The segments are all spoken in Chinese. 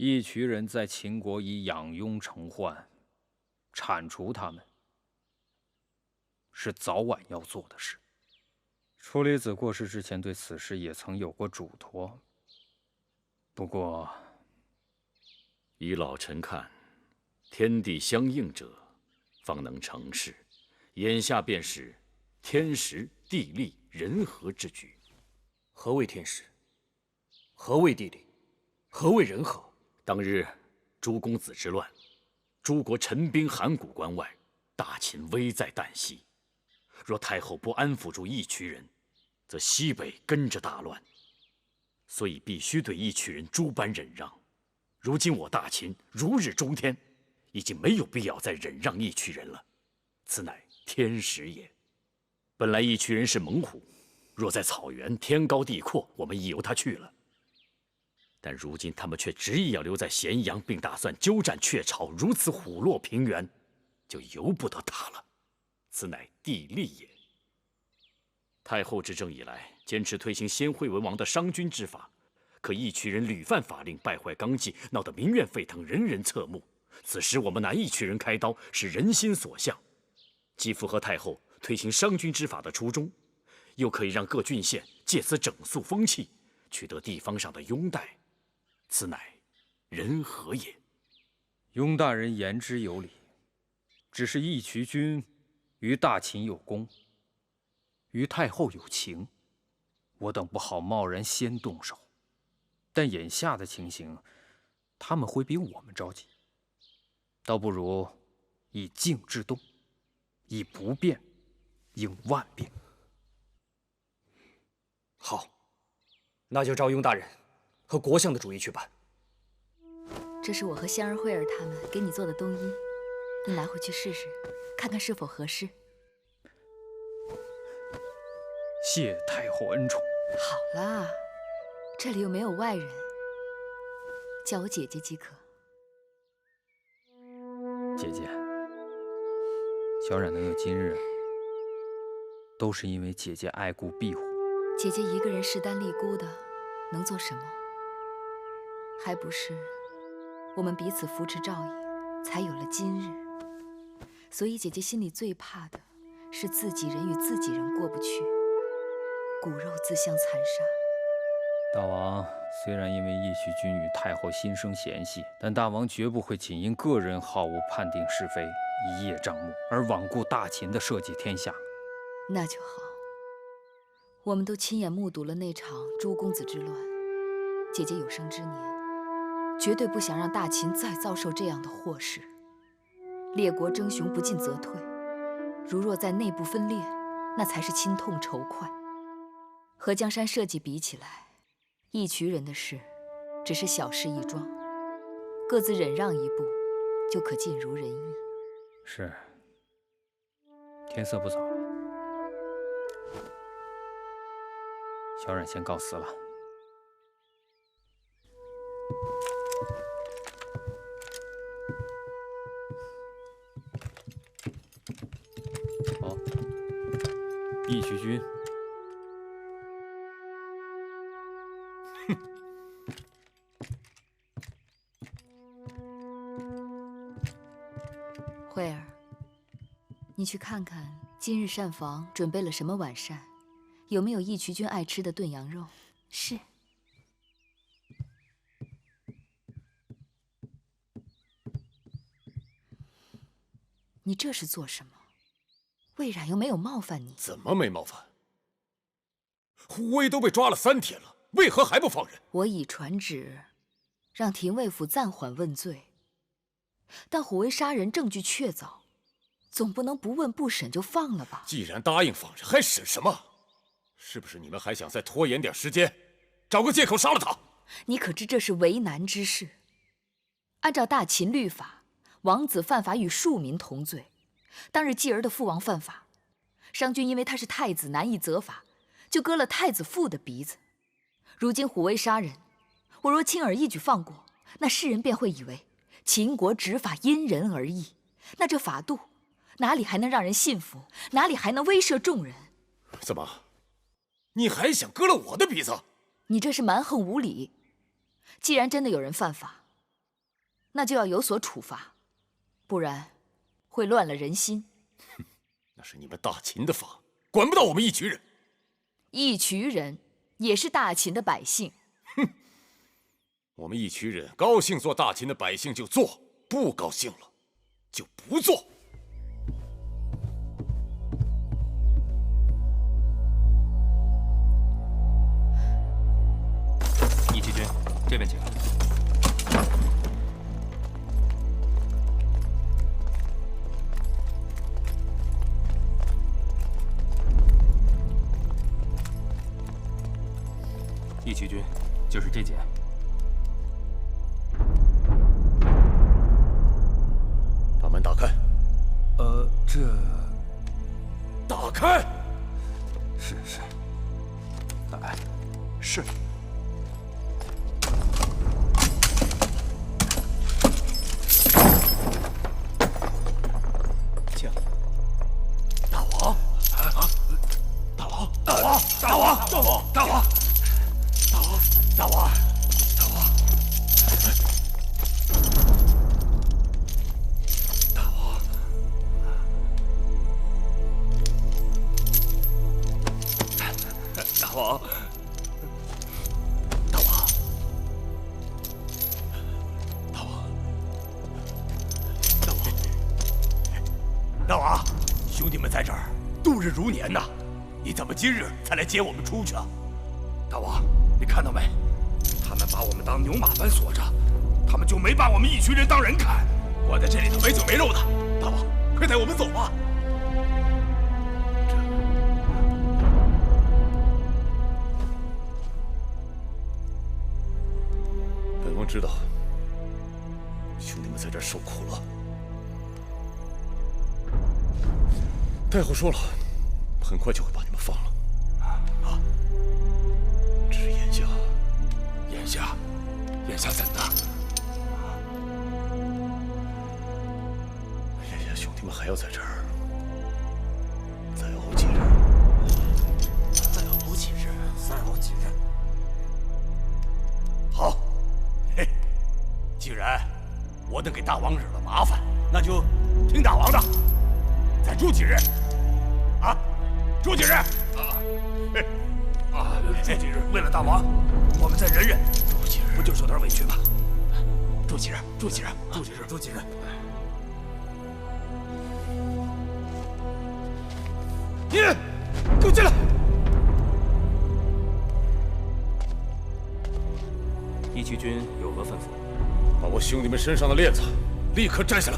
义渠人在秦国以养庸成患，铲除他们，是早晚要做的事。处理子过世之前，对此事也曾有过嘱托。不过，依老臣看，天地相应者，方能成事。眼下便是天时、地利、人和之局。何谓天时？何谓地利？何谓人和？当日诸公子之乱，诸国陈兵函谷关外，大秦危在旦夕。若太后不安抚住义渠人，则西北跟着大乱。所以必须对义渠人诸般忍让。如今我大秦如日中天，已经没有必要再忍让义渠人了。此乃天时也。本来义渠人是猛虎，若在草原天高地阔，我们亦由他去了。但如今他们却执意要留在咸阳，并打算鸠占鹊巢，如此虎落平原，就由不得他了。此乃地利也。太后执政以来，坚持推行先惠文王的商君之法，可义渠人屡犯法令，败坏纲纪，闹得民怨沸腾，人人侧目。此时我们拿义渠人开刀，是人心所向，既符合太后推行商君之法的初衷，又可以让各郡县借此整肃风气，取得地方上的拥戴，此乃人和也。雍大人言之有理，只是义渠君于大秦有功，于太后有情，我等不好贸然先动手。但眼下的情形，他们会比我们着急，倒不如以静制动，以不变应万变。好，那就照雍大人和国相的主意去办。这是我和香儿、慧儿他们给你做的冬衣，你拿回去试试，看看是否合适。谢太后恩宠。好啦，这里又没有外人，叫我姐姐即可。姐姐，小冉能有今日，都是因为姐姐爱顾庇护。姐姐一个人势单力孤的，能做什么？还不是我们彼此扶持照应，才有了今日。所以姐姐心里最怕的是自己人与自己人过不去，骨肉自相残杀。大王虽然因为义渠君与太后心生嫌隙，但大王绝不会仅因个人好恶判定是非，一叶障目，而罔顾大秦的社稷天下。那就好。我们都亲眼目睹了那场诸公子之乱，姐姐有生之年，绝对不想让大秦再遭受这样的祸事。列国争雄，不进则退。如若在内部分裂，那才是亲痛仇快。和江山社稷比起来，义渠人的事只是小事一桩，各自忍让一步，就可尽如人意。是。天色不早了，小冉先告辞了。好，义渠君。慧儿，你去看看今日膳房准备了什么晚膳，有没有义渠君爱吃的炖羊肉？是。你这是做什么？魏冉又没有冒犯你。怎么没冒犯？虎威都被抓了3天了，为何还不放人？我已传旨，让廷尉府暂缓问罪。但虎威杀人证据确凿，总不能不问不审就放了吧？既然答应放人，还审什么？是不是你们还想再拖延点时间，找个借口杀了他？你可知这是为难之事？按照大秦律法，王子犯法与庶民同罪。当日继儿的父王犯法，商君因为他是太子难以责罚，就割了太子父的鼻子。如今虎威杀人，我若轻而易举放过，那世人便会以为秦国执法因人而异，那这法度哪里还能让人信服？哪里还能威慑众人？怎么，你还想割了我的鼻子？你这是蛮横无理。既然真的有人犯法，那就要有所处罚，不然会乱了人心。那是你们大秦的法，管不到我们义渠人。义渠人也是大秦的百姓。我们义渠人高兴做大秦的百姓就做，不高兴了就不做。义渠君，这边请。义渠君，就是这件。把门打开。这……打开！是。打开。是。请。大王！大王！大王！大王！大王！大王！大王！大王！大王，兄弟们在这儿度日如年呐，你怎么今日才来接我们出去啊？大王，你看到没？他们把我们当牛马般锁着，他们就没把我们义渠人当人看，关在这里头没酒没肉的。大王，快带我们走吧！本王知道，兄弟们在这儿受苦了。太后说了，很快就会把你们放了。只是眼下怎的？眼下兄弟们还要在这儿再熬几日。好，嘿，既然我等给大王惹了麻烦，那就听大王的，再住几日。住几日？住几日？为了大王，我们再忍忍。住几日？不就受点委屈吗？住几日？住几日？住几日？住几日？你给我进来！义渠君有何吩咐？把我兄弟们身上的链子立刻摘下来。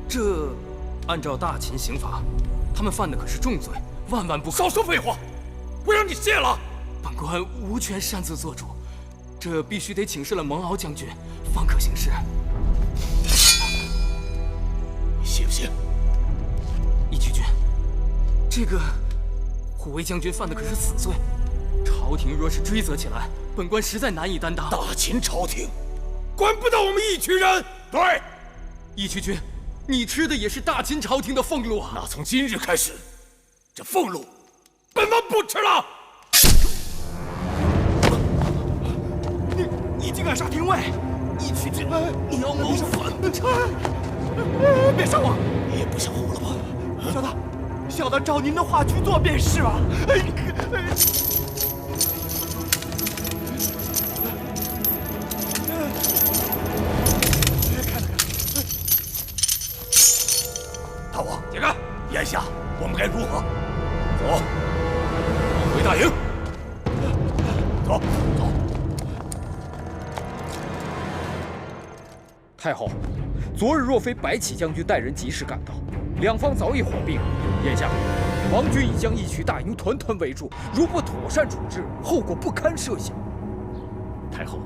这，按照大秦刑法，他们犯的可是重罪，万万不可。少说废话！我让你谢了。本官无权擅自做主，这必须得请示了蒙敖将军，方可行事。你信不信？义渠君，这个虎威将军犯的可是死罪，朝廷若是追责起来，本官实在难以担当。大秦朝廷管不到我们义渠人。对，义渠君，你吃的也是大秦朝廷的俸禄啊！那从今日开始，这俸禄本王不吃了。你竟敢杀廷尉！义渠君，你要谋反！别杀我！你也不想活了吧？小的照您的话去做便是啊！大王，解开！眼下我们该如何？走，回大营。走。太后，昨日若非白起将军带人及时赶到，两方早已火并。眼下，王军已将义渠大营团团围住，如不妥善处置，后果不堪设想。太后，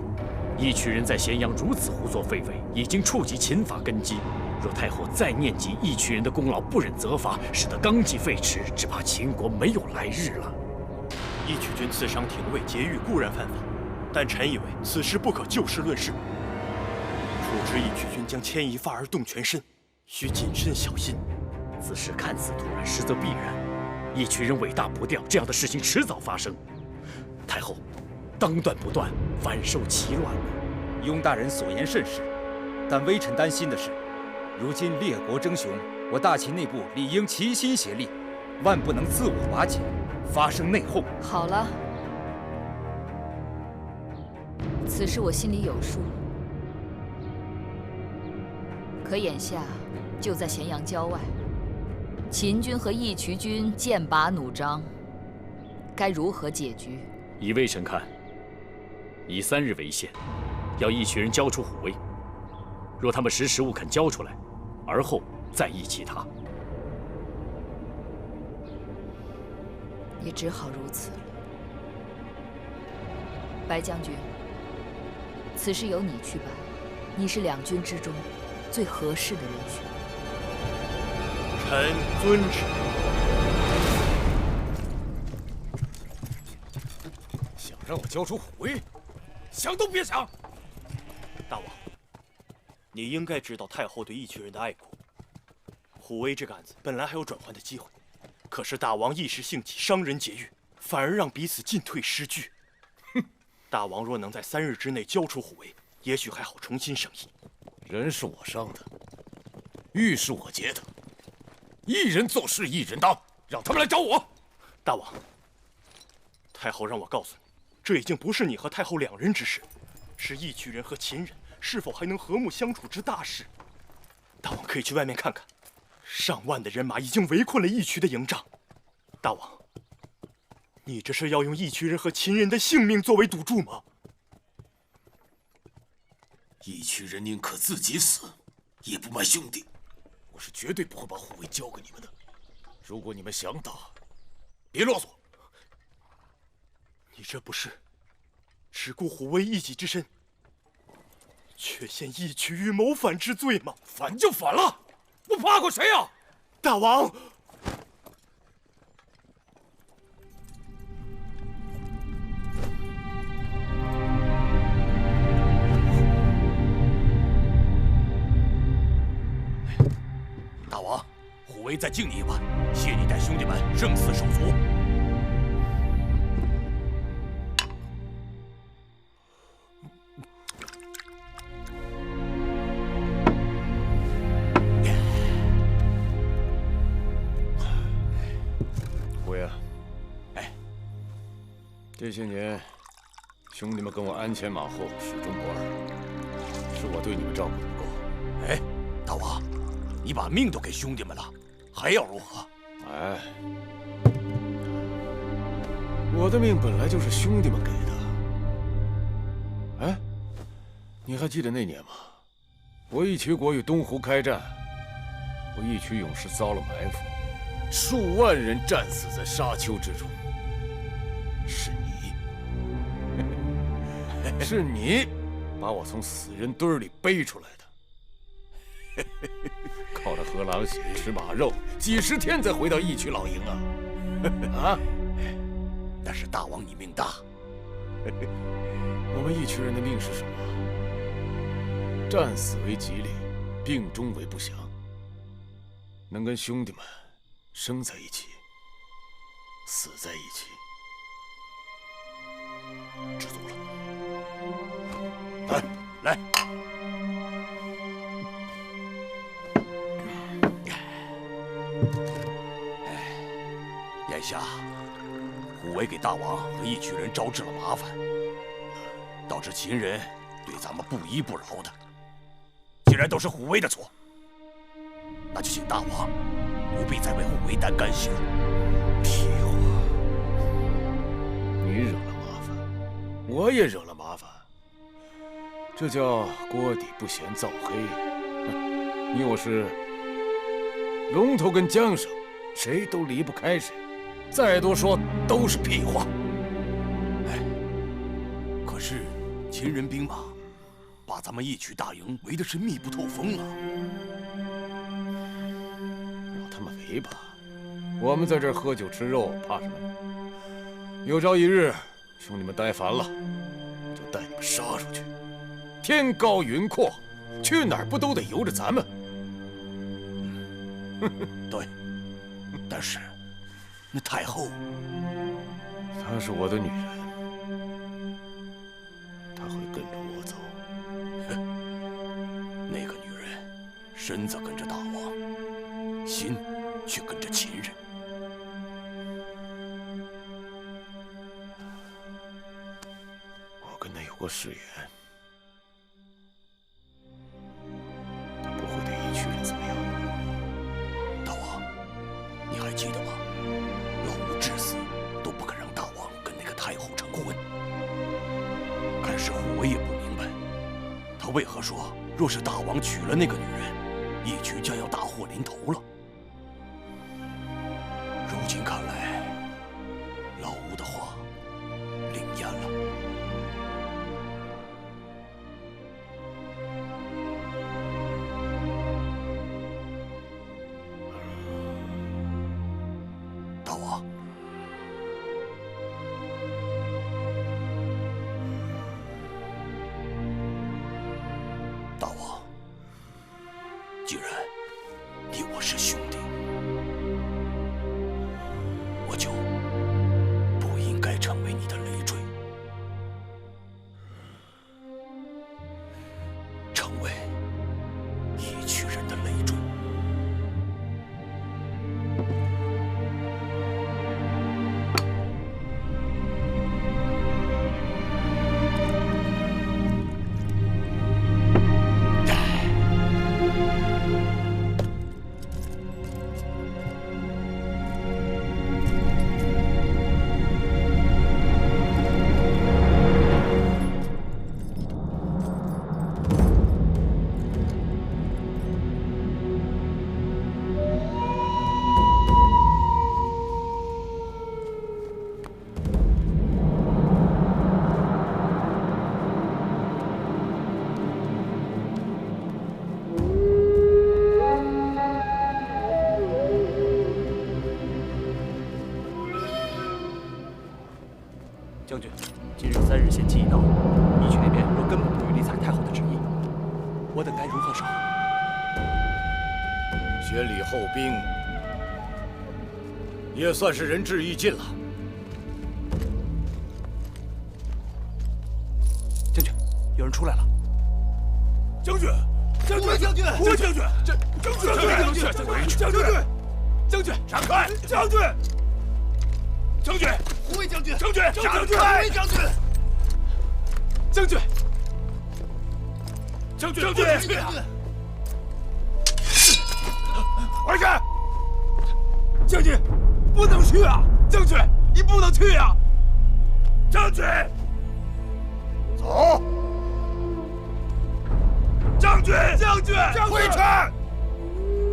义渠人在咸阳如此胡作非为，已经触及秦法根基。若太后再念及义渠人的功劳，不忍责罚，使得纲纪废弛，只怕秦国没有来日了。义渠君刺伤廷尉劫狱固然犯法，但臣以为此事不可就事论事。处置义渠君将牵一发而动全身，需谨慎小心。此事看似突然，实则必然。义渠人尾大不掉，这样的事情迟早发生。太后，当断不断，反受其乱。雍大人所言甚是，但微臣担心的是，如今列国争雄，我大秦内部理应齐心协力，万不能自我瓦解，发生内讧。好了，此事我心里有数。可眼下就在咸阳郊外，秦军和义渠军剑拔弩张，该如何解决？以微臣看，以3日为限，要义渠人交出虎威。若他们识时务肯交出来，而后再议其他。也只好如此了。白将军，此事由你去办，你是两军之中最合适的人选。臣遵旨。想让我交出虎威，想都别想！大王，你应该知道太后对义渠人的爱国。虎威这个案子本来还有转圜的机会，可是大王一时兴起，伤人劫狱，反而让彼此进退失据。哼！大王若能在3日之内交出虎威，也许还好重新审议。人是我伤的，玉是我劫的，一人做事一人当，让他们来找我。大王，太后让我告诉你，这已经不是你和太后2人之事，是义渠人和秦人是否还能和睦相处之大事。大王可以去外面看看，上万的人马已经围困了义渠的营帐。大王，你这是要用义渠人和秦人的性命作为赌注吗？义渠人宁可自己死，也不卖兄弟。我是绝对不会把虎威交给你们的。如果你们想打，别啰嗦。你这不是只顾虎威一己之身，却陷义渠于谋反之罪吗？反就反了，我怕过谁呀？大王，大王，虎威再敬你一碗，谢你带兄弟们生死手足。虎爷，这些年，兄弟们跟我鞍前马后，始终不二，是我对你们照顾不够。哎，大王，你把命都给兄弟们了，还要如何？哎，我的命本来就是兄弟们给的。哎，你还记得那年吗？我义渠国与东湖开战，我义渠勇士遭了埋伏，数万人战死在沙丘之中。是你，是你，把我从死人堆里背出来的。靠着喝狼血吃马肉，几10天才回到义渠老营啊！啊！但是大王你命大。我们义渠人的命是什么？战死为吉利，病终为不祥。能跟兄弟们生在一起，死在一起。知足了。来。眼下，虎威给大王和义渠人招致了麻烦，导致秦人对咱们不依不饶的。既然都是虎威的错，那就请大王不必再为虎威担干系了。屁话！你惹了麻烦，我也惹了麻烦，这叫锅底不嫌灶黑。你我是龙头跟缰绳，谁都离不开谁。再多说都是屁话。哎，可是秦人兵马把咱们义渠大营围的是密不透风啊！让他们围吧，我们在这儿喝酒吃肉，怕什么？有朝一日，兄弟们待烦了，我就带你们杀出去。天高云阔，去哪儿不都得由着咱们？对，但是那太后，她是我的女人，她会跟着我走。那个身子跟着大王，心却跟着秦人。我跟他有过誓言，他不会对义渠人怎么样的。大王，你还记得吗？老吴至死都不肯让大王跟那个太后成婚。开始虎威也不明白，他为何说若是大王娶了那个女人，义渠将要大祸临头了。如今看来，老吴的话灵验了。大王，大王，既然你我是兄弟，我就不应该成为你的累赘，成为义渠人的累赘。将军，今日3日限期已到，义渠那边若根本不予理睬太后的旨意，我等该如何是好？先礼后兵，也算是仁至义尽了。将军，有人出来了。将军，将军，将军，胡将军，将军，将军，闪开！将军，将军，胡卫将军，将军，闪开！将军，将军，将军，将军，回去！将军，不能去啊！将军，你不能去啊！将军，走！将军，将军，回去！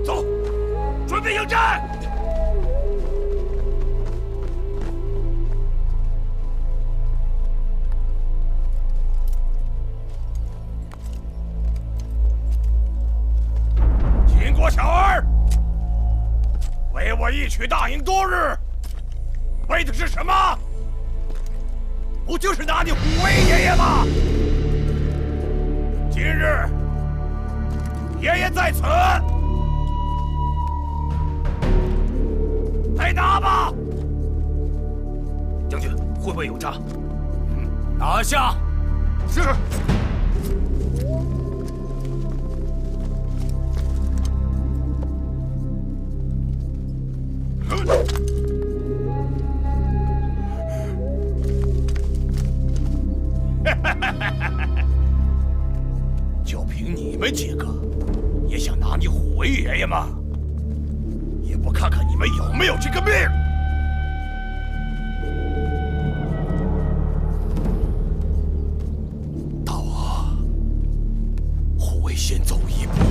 走，准备应战！秦国小儿，为我义渠大营多日，为的是什么？不就是拿你虎威爷爷吗？今日爷爷在此，来拿吧！将军，会不会有诈？拿下！是。就凭你们几个，也想拿你虎威爷爷吗？也不看看你们有没有这个命！大王，虎威先走一步吧。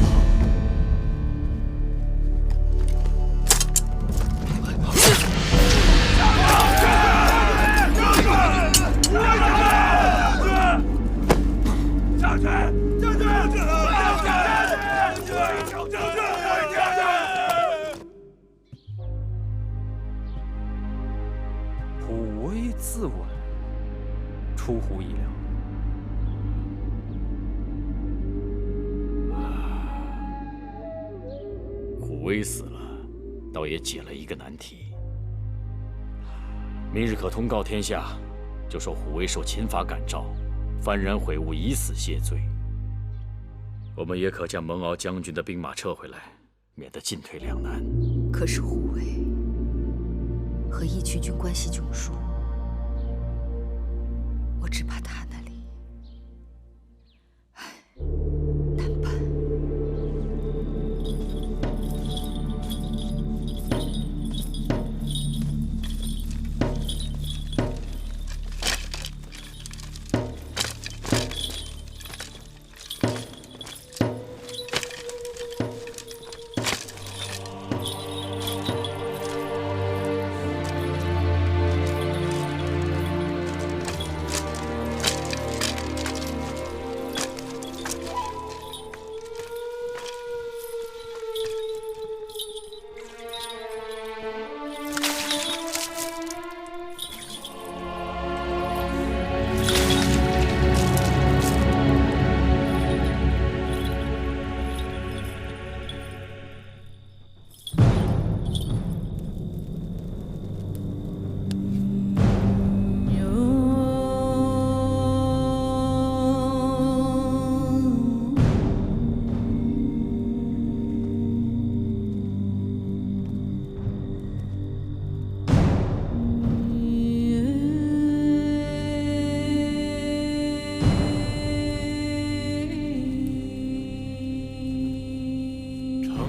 虎威自刎，出乎意料。虎威死了，倒也解了一个难题。明日可通告天下，就说虎威受秦法感召，幡然悔悟，以死谢罪。我们也可将蒙敖将军的兵马撤回来，免得进退两难。可是护卫和义渠君关系迥殊，我只怕他那里，难办。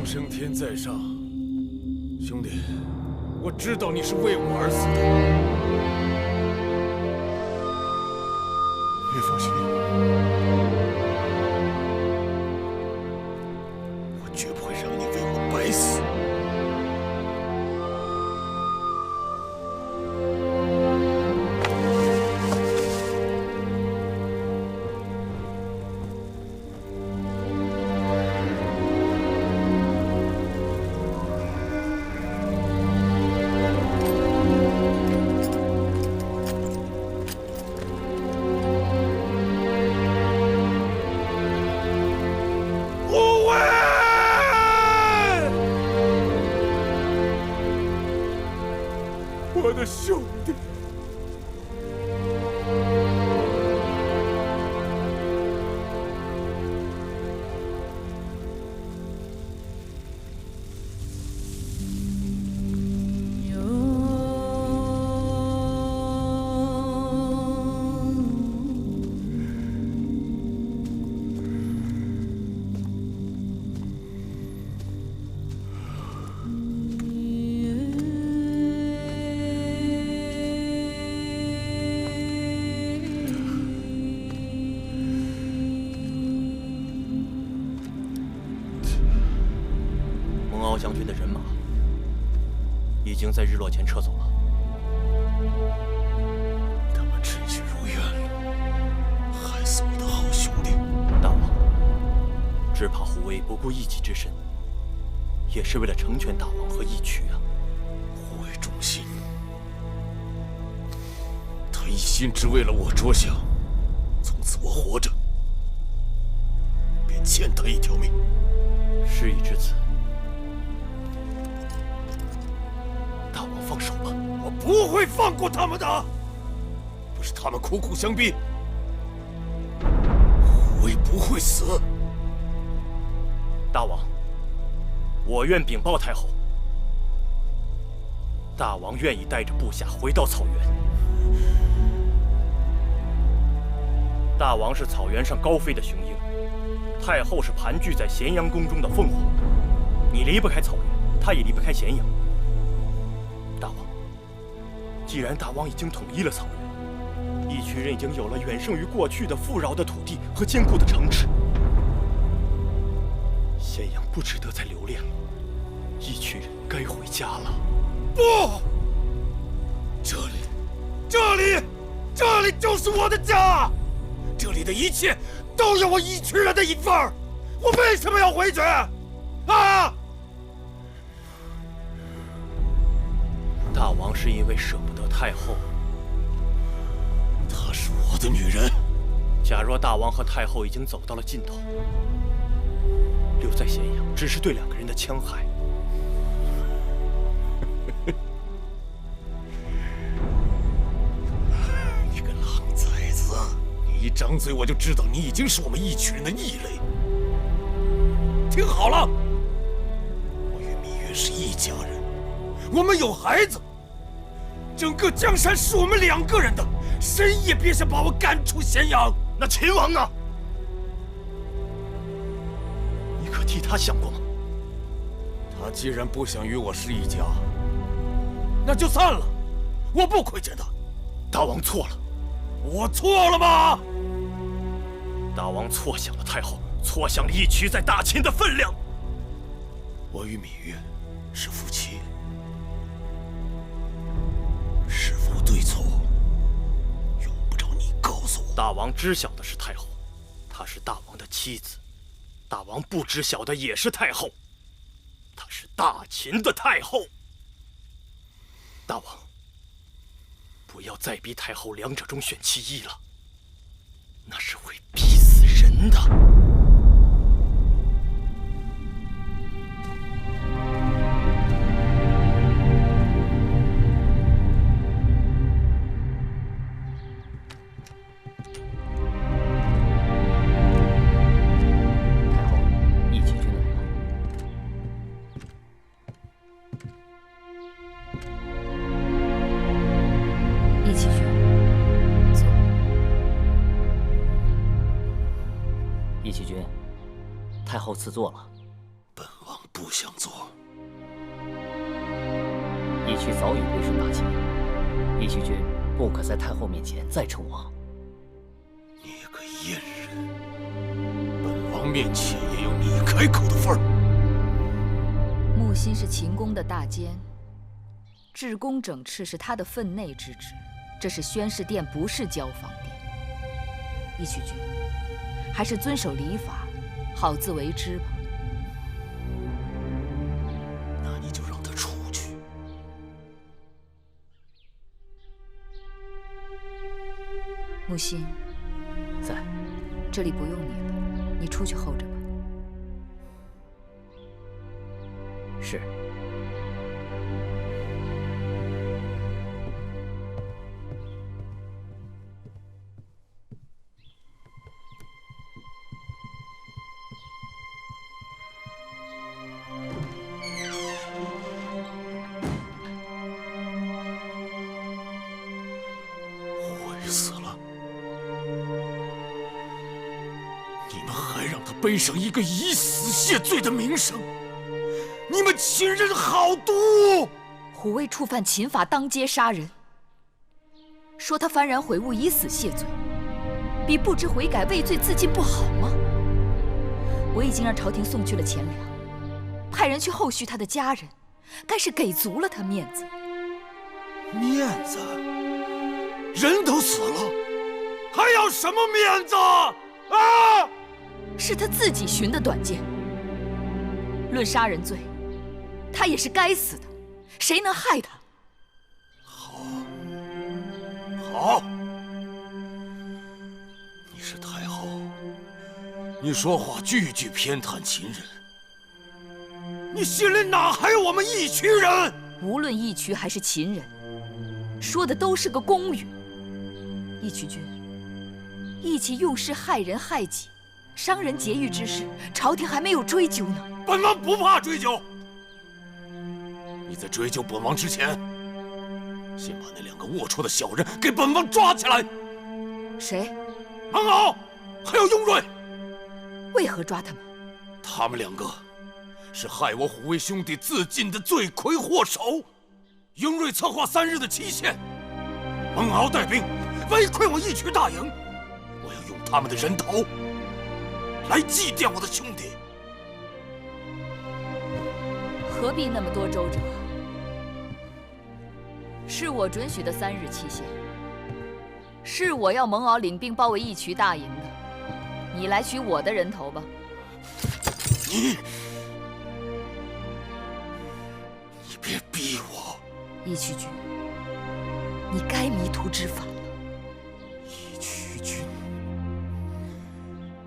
升天在上，兄弟，我知道你是为我而死的。你放心，我绝不会让你为我白死。我的兄弟，将军的人马已经在日落前撤走了。他们趁虚如愿了，害死我的好兄弟。大王，只怕护卫不顾一己之身，也是为了成全大王和义渠啊。护卫忠心，他一心只为了我着想，从此我活着，便欠他一条命。事已至此，放手吧！我不会放过他们的！不是他们苦苦相逼，护卫不会死。大王，我愿禀报太后，大王愿意带着部下回到草原。大王是草原上高飞的雄鹰，太后是盘踞在咸阳宫中的凤凰。你离不开草原，他也离不开咸阳。大王，既然大王已经统一了草原，义渠人已经有了远胜于过去的富饶的土地和坚固的城池，咸阳不值得再留恋了，义渠人该回家了。不，这里就是我的家，这里的一切都有我义渠人的一份儿，我为什么要回去？啊！大王是因为舍不得太后，她是我的女人。假若大王和太后已经走到了尽头，留在咸阳只是对两个人的戕害。你个狼崽子！你一张嘴我就知道你已经是我们义渠人的异类。听好了，我与芈月是一家人，我们有孩子，整个江山是我们2个人的，谁也别想把我赶出咸阳。那秦王呢？你可替他想过吗？他既然不想与我是一家，那就散了，我不亏欠他。大王错了，我错了吗？大王错想了太后，错想了义渠在大秦的分量。我与芈月是夫妻，是否对错，用不着你告诉我。大王知晓的是太后，她是大王的妻子；大王不知晓的也是太后，她是大秦的太后。大王，不要再逼太后2者中选其一了，那是会逼死人的。太后，义渠君来了。义渠君，坐。义渠君，太后赐座了。本王不想做。义渠早已归顺大秦，义渠君不可在太后面前再称王。你个阉人，本王面前也有你开口的份儿。木心是秦宫的大监，治宫整饬是他的分内之职，这是宣誓殿，不是交房殿。义渠君，还是遵守礼法，好自为之吧。那你就让他出去。木心，在。这里不用你了，你出去候着吧。是。悔死了！你们还让他背上一个以死谢罪的名声，你们秦人好毒！虎卫触犯秦法，当街杀人，说他幡然悔悟，以死谢罪，比不知悔改、畏罪自尽不好吗？我已经让朝廷送去了钱粮，派人去后续他的家人，该是给足了他面子。面子？人都死了，还要什么面子啊？是他自己寻的短见。论杀人罪，他也是该死的，谁能害他？好，你是太后，你说话句句偏袒秦人，你心里哪还有我们义渠人？无论义渠还是秦人，说的都是个公语。义渠君，一起用事害人害己，伤人劫狱之事，朝廷还没有追究呢。本王不怕追究。你在追究本王之前，先把那2个龌龊的小人给本王抓起来。谁？蒙敖，还有雍瑞。为何抓他们？他们2个是害我虎卫兄弟自尽的罪魁祸首。雍瑞策划3日的期限，蒙敖带兵围困我义渠大营，我要用他们的人头来祭奠我的兄弟。何必那么多周折？是我准许的3日期限，是我要蒙敖领兵包围义渠大营的，你来取我的人头吧。你别逼我！义渠君，你该迷途知返了。义渠君，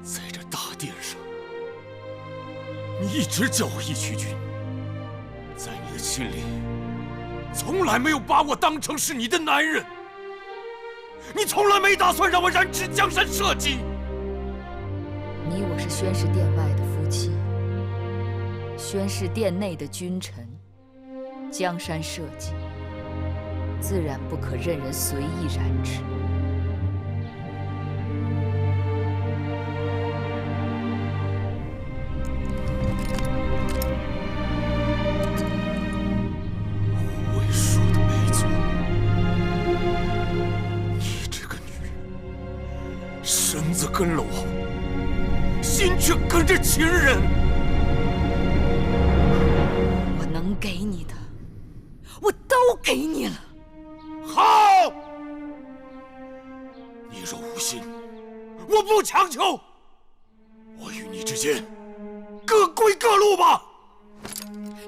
在这大殿上，你一直叫我义渠君，在你的心里，从来没有把我当成是你的男人。你从来没打算让我染指江山社稷。你我是宣誓殿外的夫妻，宣示殿内的君臣，江山社稷，自然不可任人随意染指。护卫说的没错，你这个女人，身子跟了我，心却跟着秦人。我能给你的，我都给你了。好，你若无心，我不强求。我与你之间各归各路吧。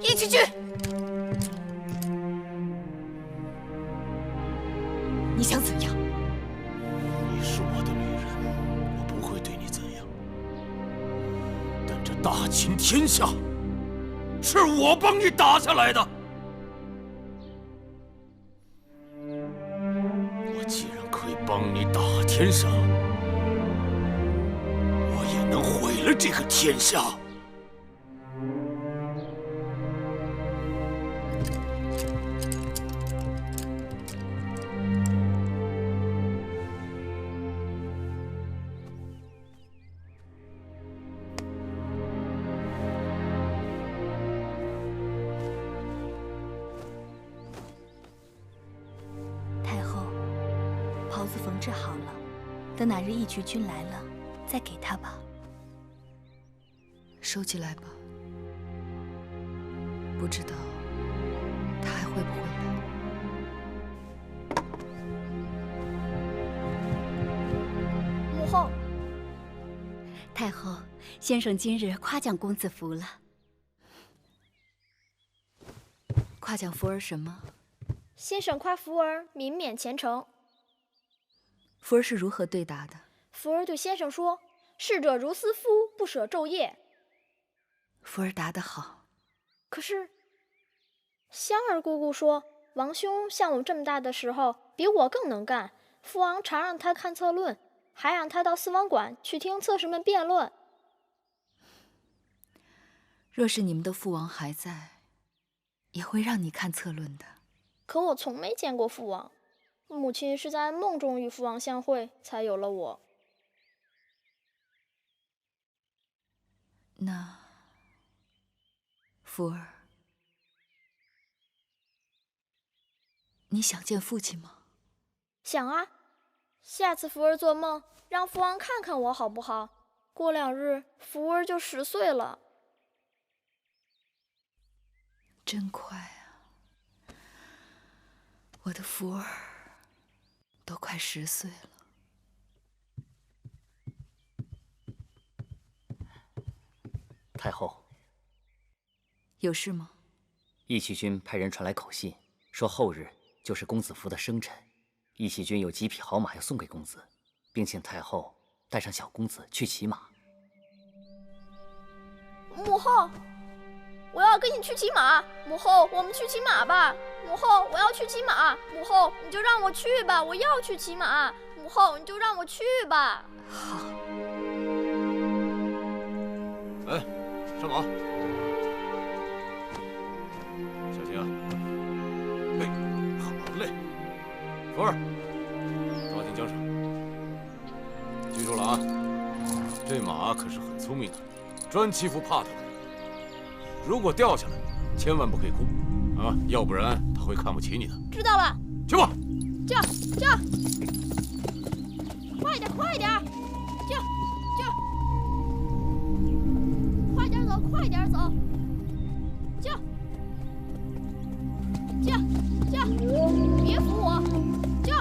义渠君，你想怎样？你是我的女人，我不会对你怎样。但这大秦天下，是我帮你打下来的。我既然可以帮你打天下，我也能毁了这个天下。太后，袍子缝制好了，等哪日义渠君来了，再给他吧。收起来吧，不知道他还会不会来。母后，太后，先生今日夸奖公子服了。夸奖福儿什么？先生夸福儿敏勉虔诚。福儿是如何对答的？福儿对先生说：“逝者如斯夫，不舍昼夜。”福儿答得好。可是，香儿姑姑说，王兄像我这么大的时候，比我更能干。父王常让他看策论，还让他到司王馆去听策士们辩论。若是你们的父王还在，也会让你看策论的。可我从没见过父王，母亲是在梦中与父王相会，才有了我。那，福儿，你想见父亲吗？想啊，下次福儿做梦，让父王看看我好不好？过2日，福儿就10岁了。真快啊！我的福儿都快10岁了。太后，有事吗？义渠君派人传来口信，说后日就是公子服的生辰，义渠君有几匹好马要送给公子，并请太后带上小公子去骑马。母后，我要跟你去骑马。母后，我们去骑马吧。母后，我要去骑马。母后，你就让我去吧，我要去骑马。母后，你就让我去吧。好。哎，上马。小心啊！嘿，好嘞。福儿，抓紧缰绳。记住了啊，这马可是很聪明的，专欺负怕它的人。如果掉下来，千万不可以哭啊，要不然他会看不起你的。知道了。去吧。这，快点，快点，这，快点走，快点走，这，别扶我，这。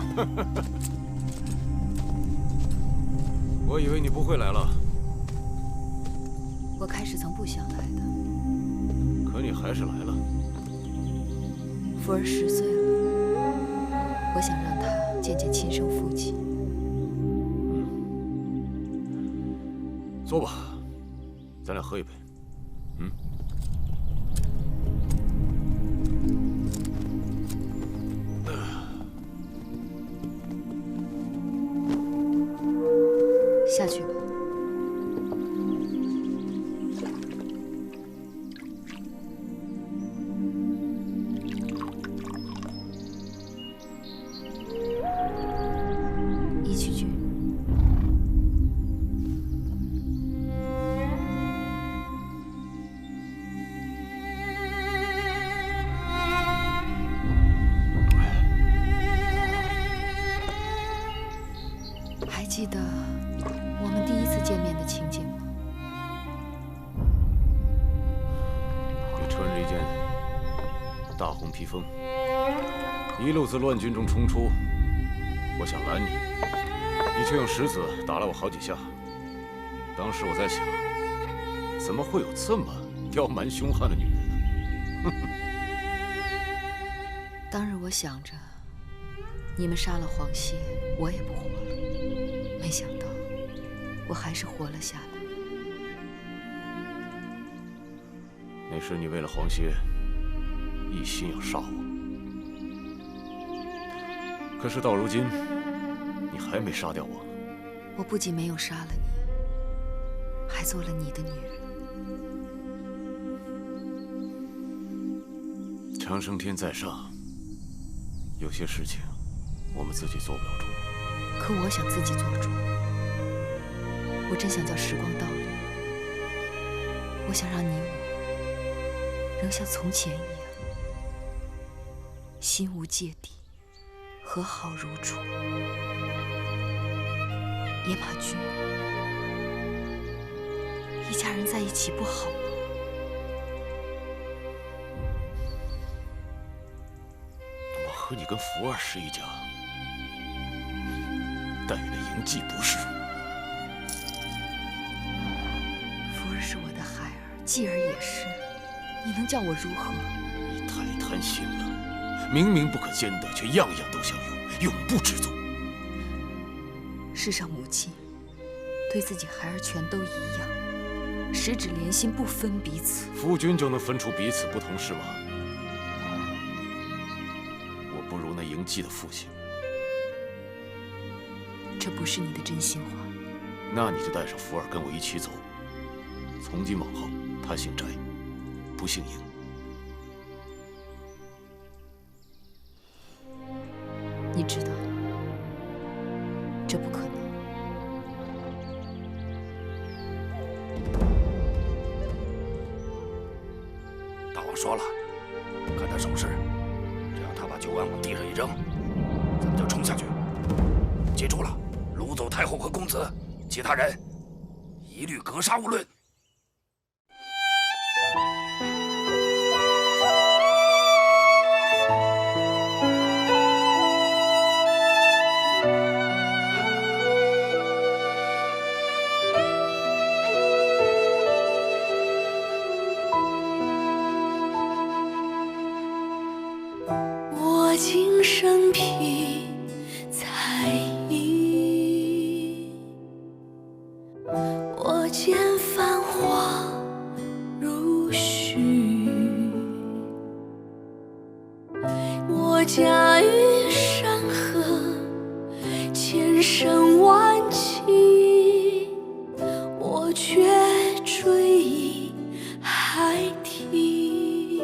我以为你不会来了。我开始曾不想来的，可你还是来了。福儿10岁了，我想让他见见亲生父亲。坐吧，咱俩喝一杯。下去吧。披风，一路自乱军中冲出，我想拦你，你却用石子打了我好几下。当时我在想，怎么会有这么刁蛮凶悍的女人呢？当日我想着，你们杀了黄歇，我也不活了。没想到，我还是活了下来。那时你为了黄歇，一心要杀我。可是到如今，你还没杀掉我。我不仅没有杀了你，还做了你的女人。长生天在上，有些事情我们自己做不了主。可我想自己做主。我真想叫时光倒流，我想让你我仍像从前一样，心无芥蒂，和好如初。野马君，一家人在一起不好吗？我和你跟福儿是一家，但与那嬴稷不是。福儿是我的孩儿，继儿也是，你能叫我如何？你太贪心了，明明不可兼得，却样样都想有，永不知足。世上母亲对自己孩儿全都一样，十指连心，不分彼此。夫君就能分出彼此不同是吗？我不如那嬴稷的父亲。这不是你的真心话。那你就带上福儿跟我一起走。从今往后，他姓翟，不姓嬴。你知道，这不可能。大王说了，看他手势，只要他把酒碗往地上一扔，咱们就冲下去。记住了，掳走太后和公子，其他人一律格杀勿论。我今生披彩衣，我见繁华如许，我驾驭山河千声万起，我却追忆海底。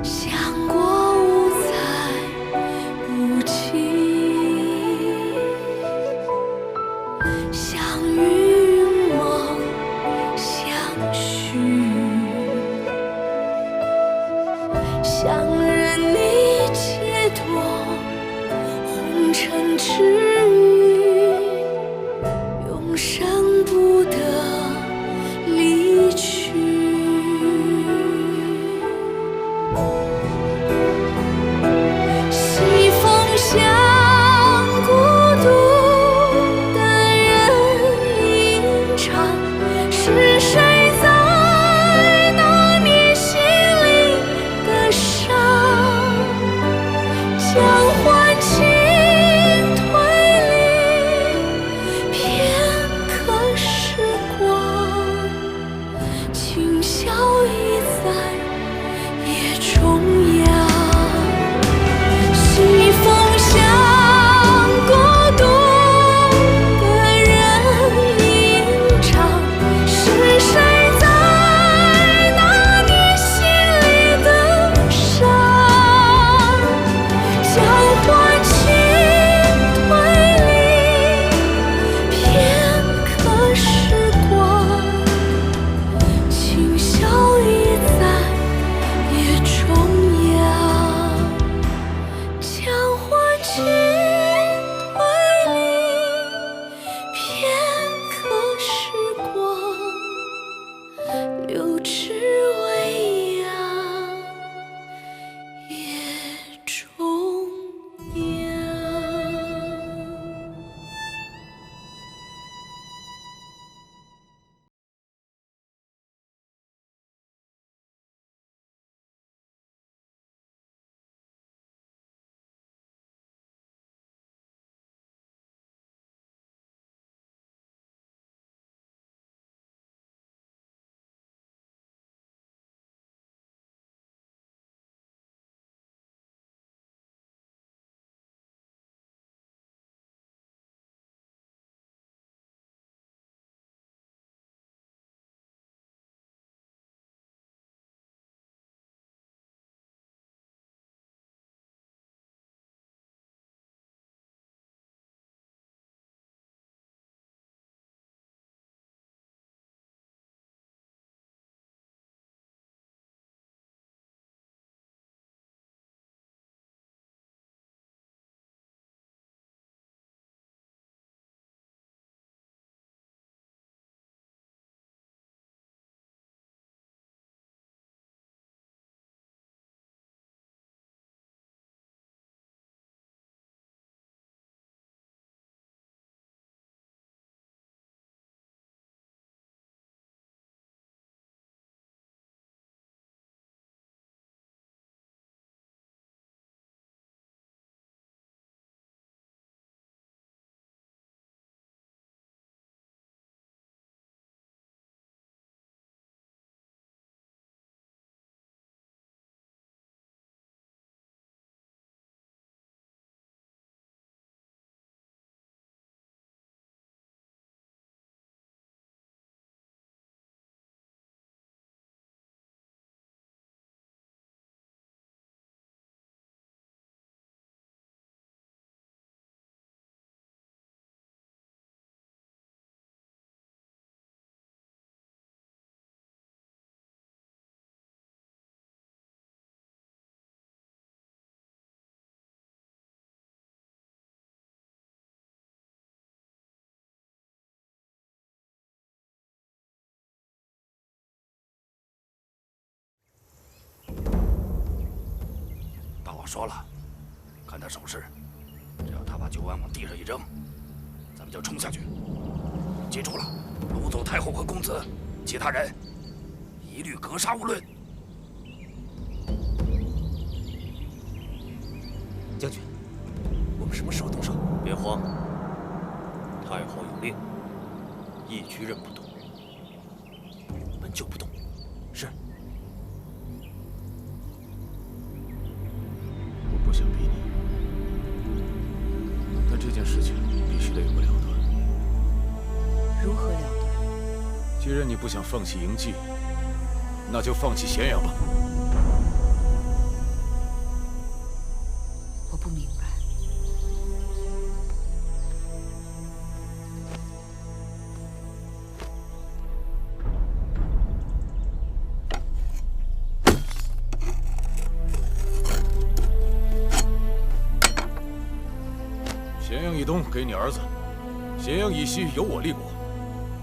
想过无猜无期，像云梦说了，看他手势，只要他把酒碗往地上一扔，咱们就冲下去。记住了，掳走太后和公子，其他人一律格杀勿论。将军，我们什么时候动手？别慌，太后有令，义渠人不动，我们就不动。是。我不想逼你，但这件事情必须得有个了断。如何了断？既然你不想放弃营妓，那就放弃咸阳吧。我不明白。咸阳以东给你儿子，咸阳以西由我立国。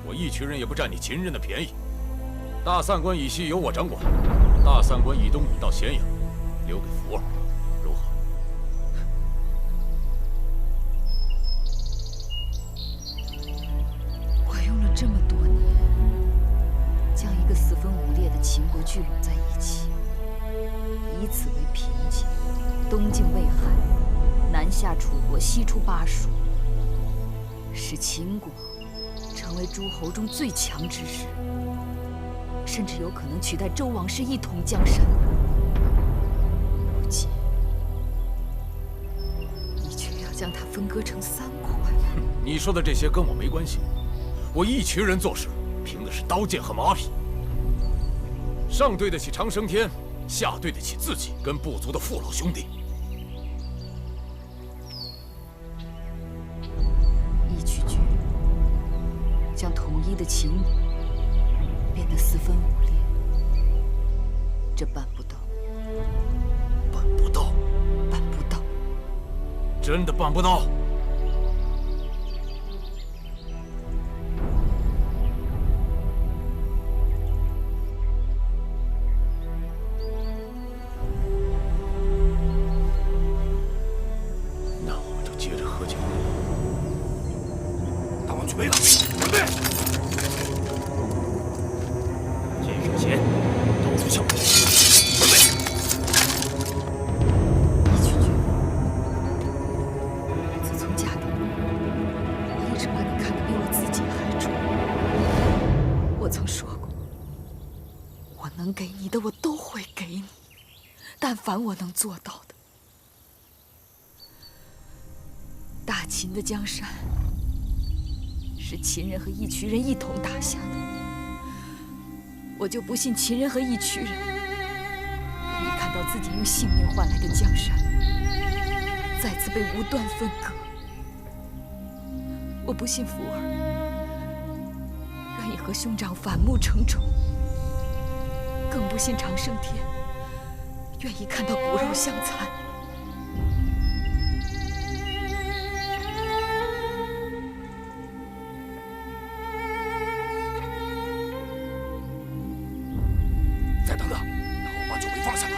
我义渠人也不占你秦人的便宜。大散关以西由我掌管，大散关以东到咸阳，留给福儿，如何？我用了这么多年，将一个四分五裂的秦国聚拢在一起，以此为凭借，东进魏海，南下楚国，西出巴蜀，使秦国成为诸侯中最强之势，甚至有可能取代周王室一统江山。如今，你却要将它分割成3块。你说的这些跟我没关系，我义渠人做事凭的是刀剑和马匹，上对得起长生天，下对得起自己跟部族的父老兄弟。义渠君将统一的秦国变得四分五裂，这办不到。办不到，办不到，真的办不到。那我们就接着喝酒。大王举杯了，准备。剑手前，刀出鞘，准备。义渠君，自从嫁给你，我一直把你看得比我自己还重。我曾说过，我能给你的我都会给你，但凡我能做到的。大秦的江山是秦人和义渠人一同打下的，我就不信秦人和义渠人愿意看到自己用性命换来的江山再次被无端分割。我不信福儿愿意和兄长反目成仇，更不信长生天愿意看到骨肉相残。再等等，让我把酒杯放下吧。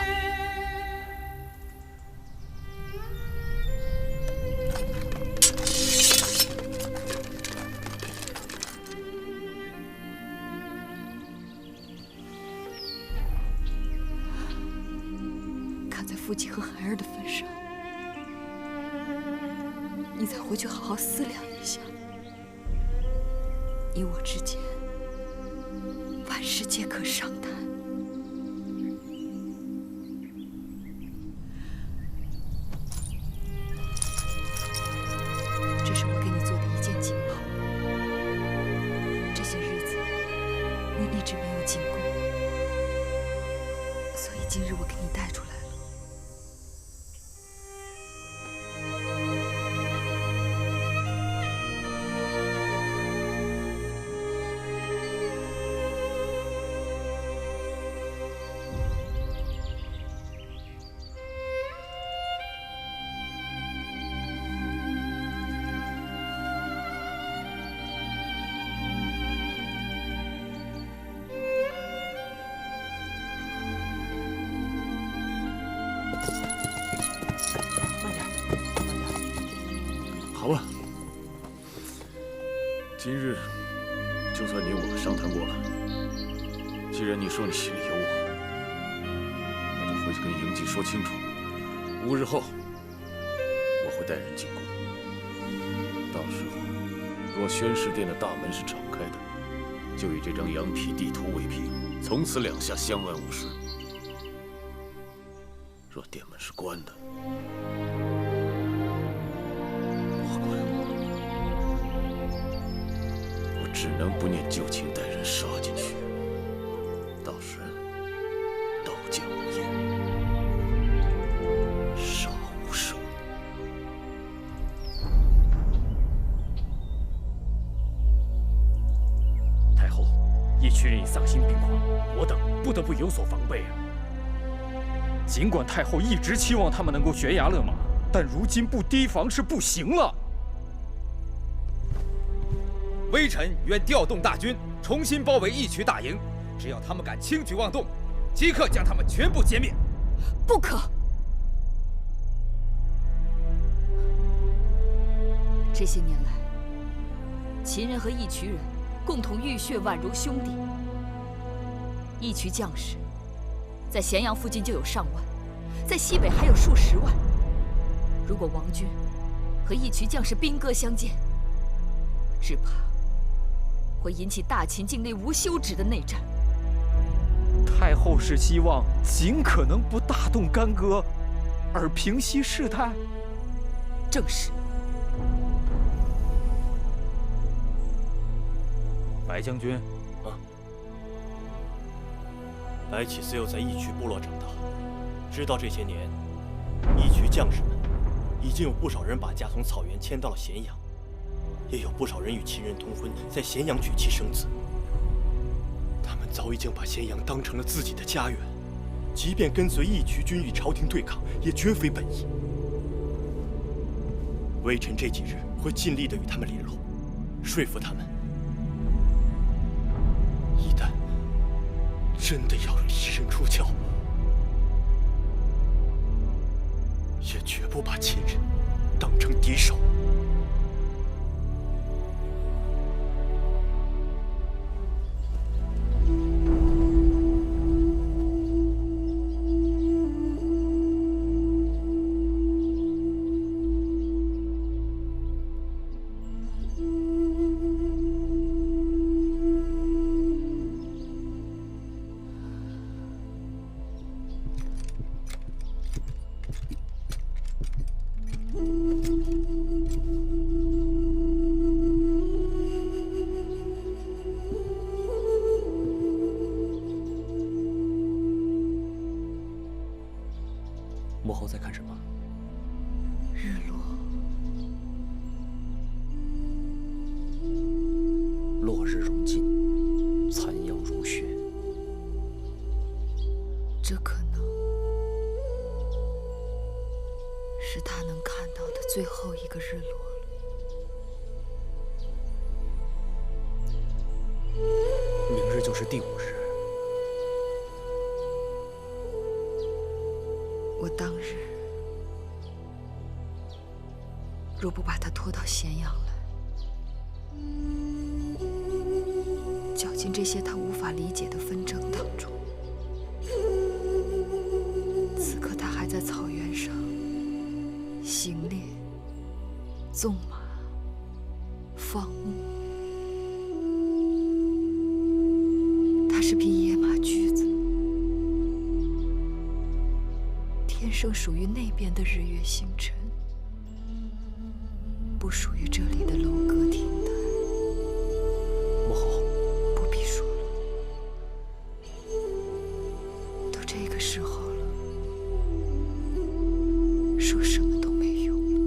看在父亲和孩儿的份上，你再回去好好思量一下，你我之间万事皆可商谈。这是我给你做的一件锦袍，这些日子你一直没有进宫，所以今日我给你带出来了。今日就算你我商谈过了，既然你说你心里有我，那就回去跟营记说清楚。5日后，我会带人进宫。到时候，若宣示殿的大门是敞开的，就以这张羊皮地图为凭，从此两下相安无事。若殿门是关的，莫怪我只能不念旧情，带人杀进去。到时刀剑无眼，杀无赦。太后，义渠人已丧心病狂，我等不得不有所防备啊！尽管太后一直期望他们能够悬崖勒马，但如今不提防是不行了。微臣愿调动大军，重新包围义渠大营。只要他们敢轻举妄动，即刻将他们全部歼灭。不可！这些年来，秦人和义渠人共同浴血，宛如兄弟。义渠将士在咸阳附近就有上万，在西北还有数十万。如果王军和义渠将士兵戈相见，只怕会引起大秦境内无休止的内战。太后是希望尽可能不大动干戈，而平息事态。正是。白将军，白起自幼在义渠部落长大，知道这些年，义渠将士们已经有不少人把家从草原迁到了咸阳，也有不少人与秦人通婚，在咸阳娶妻生子。他们早已经把咸阳当成了自己的家园，即便跟随义渠军与朝廷对抗，也绝非本意。微臣这几日会尽力的与他们联络，说服他们。一旦真的要离人出鞘，也绝不把秦人当成敌手。幕后在看什么？日落。落日融尽，残阳如血。这可能是他能看到的最后一个日落了。明日就是第5日。我当日若不把他拖到咸阳来，搅进这些他无法理解的纷争当中，此刻他还在草原上行猎、纵马、放牧。他是匹野马驹子，天生属于那边的日月星辰，不属于这里的楼阁亭台。幕后，不必说了，都这个时候了，说什么都没用了。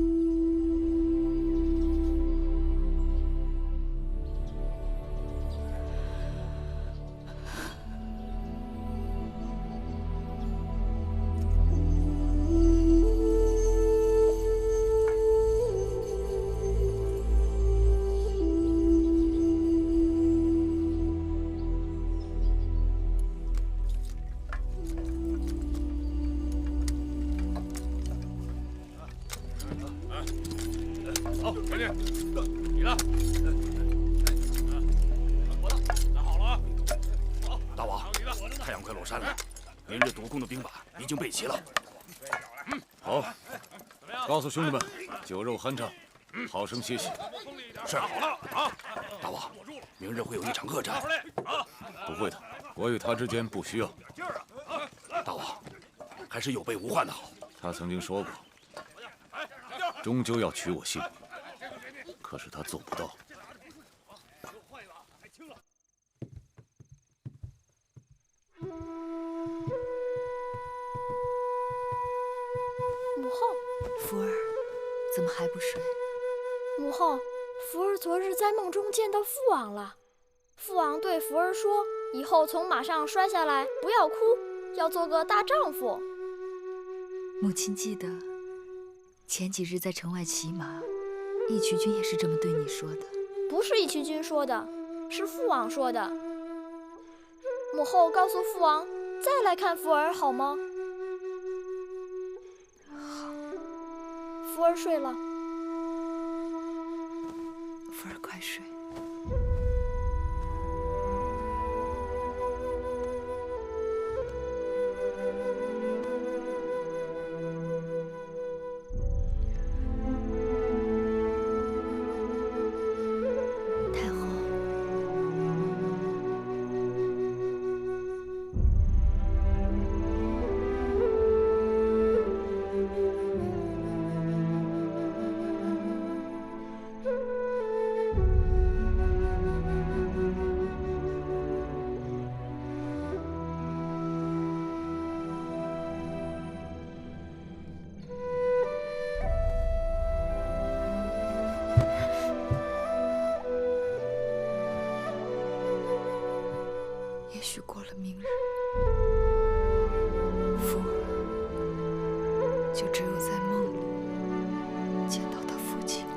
落山了，明日夺宫的兵马已经备齐了。好，告诉兄弟们，酒肉酣畅，好生歇息。是。大王，明日会有一场恶战。不会的，我与他之间不需要。大王，还是有备无患的好。他曾经说过，终究要取我性命，可是他做不到。母后，福儿，怎么还不睡？母后，福儿昨日在梦中见到父王了。父王对福儿说，以后从马上摔下来不要哭，要做个大丈夫。母亲记得，前几日在城外骑马，义渠君也是这么对你说的。不是义渠君说的，是父王说的。母后告诉父王，再来看福儿好吗？好。福儿睡了。福儿快睡。也许过了明日，福儿就只有在梦里见到他父亲了。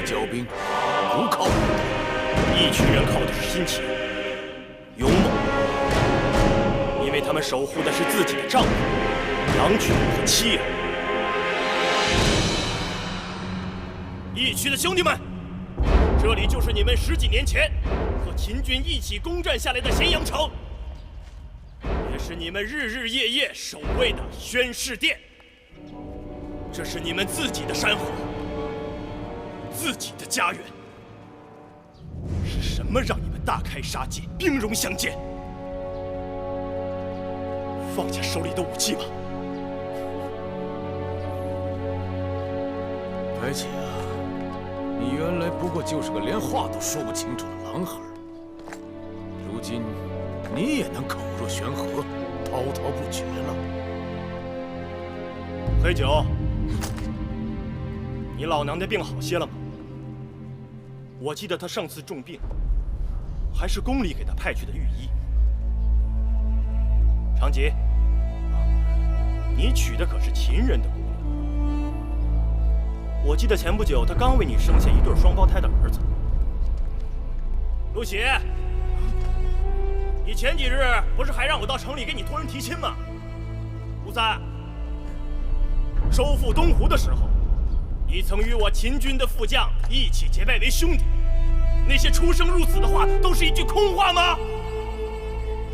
骄兵，不靠义渠人靠的是心情、勇猛，因为他们守护的是自己的丈夫、郎君和妻儿。义渠的兄弟们，这里就是你们10几年前和秦军一起攻占下来的咸阳城，也是你们日日夜夜守卫的宣誓殿。这是你们自己的山河，自己的家园。是什么让你们大开杀戒，兵戎相见？放下手里的武器吧。白起啊，你原来不过就是个连话都说不清楚的狼孩，如今你也能口若悬河，滔滔不绝了。黑九，你老娘的病好些了吗？我记得他上次重病，还是宫里给他派去的御医。长吉，你娶的可是秦人的姑娘。我记得前不久他刚为你生下一对双胞胎的儿子。陆喜，你前几日不是还让我到城里给你托人提亲吗？吴三，收复东湖的时候，你曾与我秦军的副将一起结拜为兄弟，那些出生入死的话都是一句空话吗？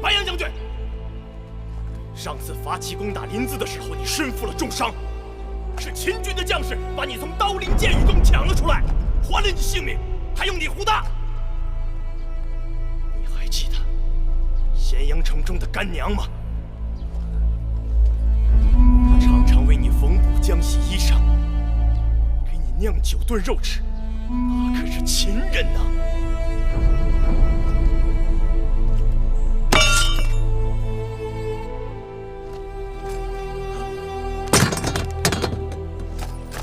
白杨将军，上次伐齐攻打临淄的时候，你身负了重伤，是秦军的将士把你从刀林剑雨中抢了出来，还了你性命，还用你胡大？你还记得咸阳城中的干娘吗？她常常为你缝补浆洗衣裳，给你酿酒炖肉吃，她可是秦人呐！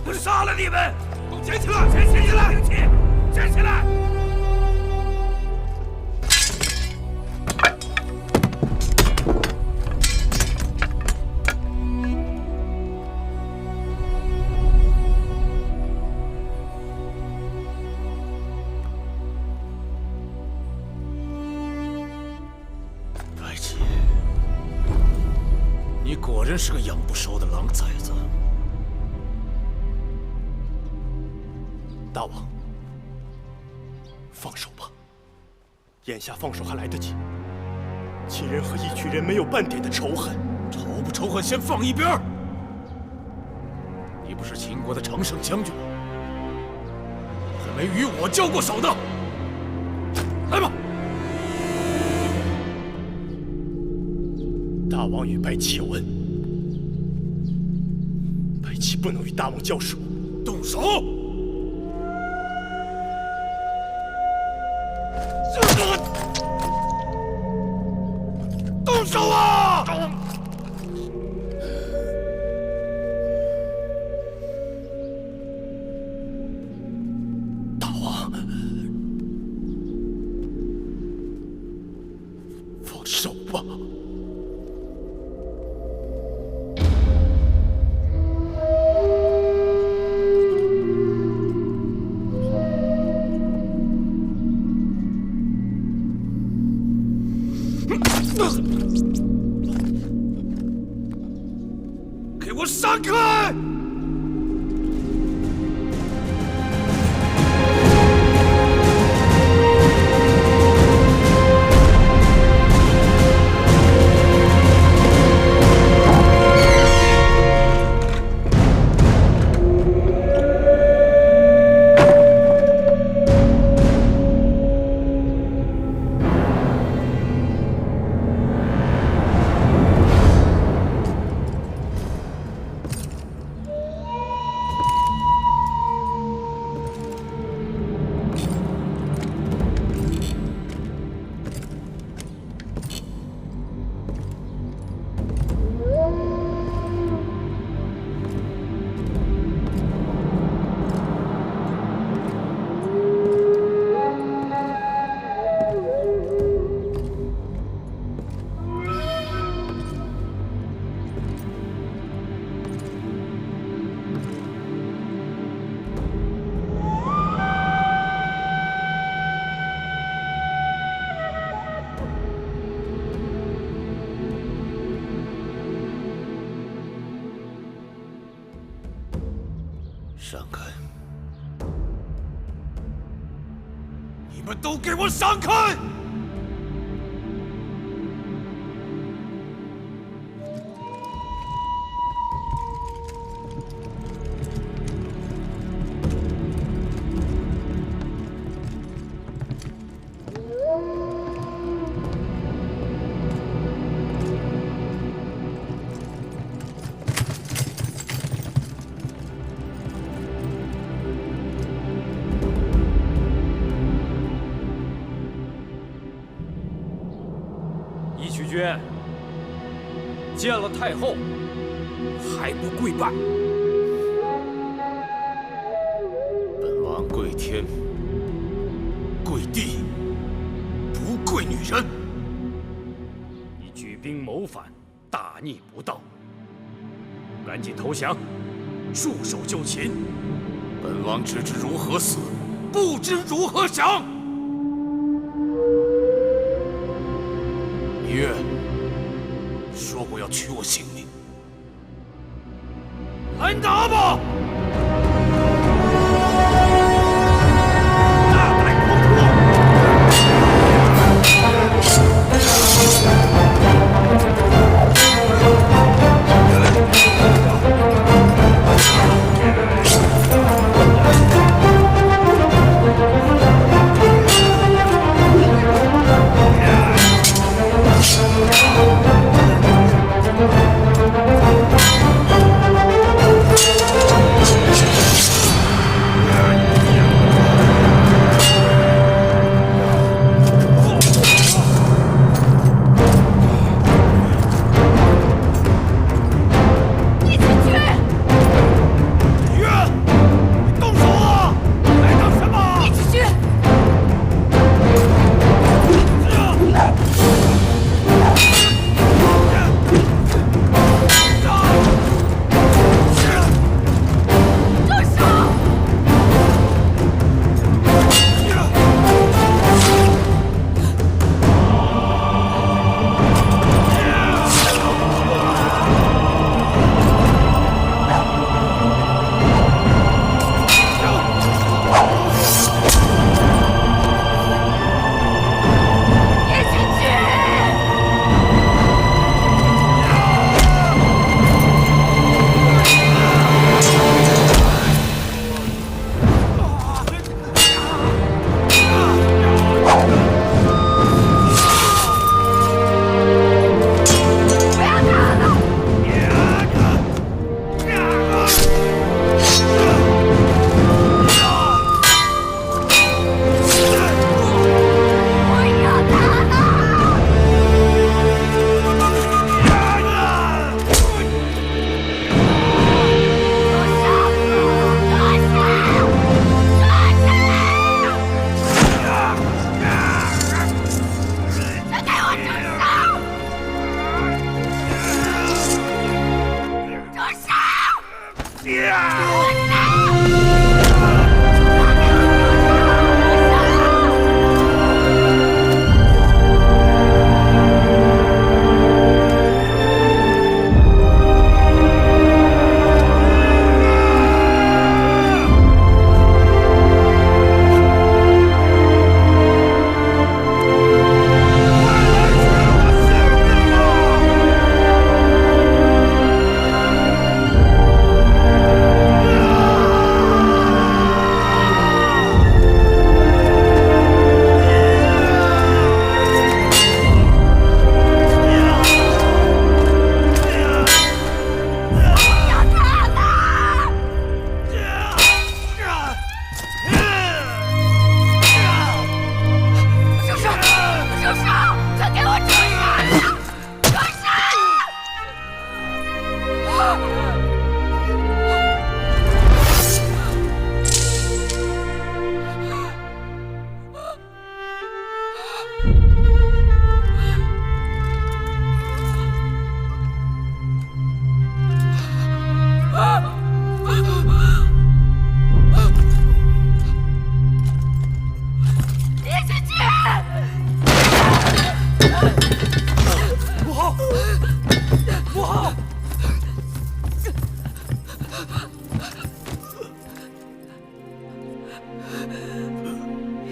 我杀了你们！都捡起来！捡起来！捡起来！白起，你果然是个养不熟的狼崽子。大王，放手吧，眼下放手还来得及。秦人和义渠人没有半点的仇恨，仇不仇恨先放一边儿。你不是秦国的常胜将军吗？还没与我交过手的，来吧！大王与白起有恩，白起不能与大王交手。动手！动手啊！大王，放手吧。给我闪开！闪开！你们都给我闪开！义渠君，见了太后，还不跪拜？本王跪天，跪地，不跪女人。你举兵谋反，大逆不道，赶紧投降，束手就擒。本王只知如何死，不知如何降。芈月说过要取我性命，来拿吧！大胆狂徒！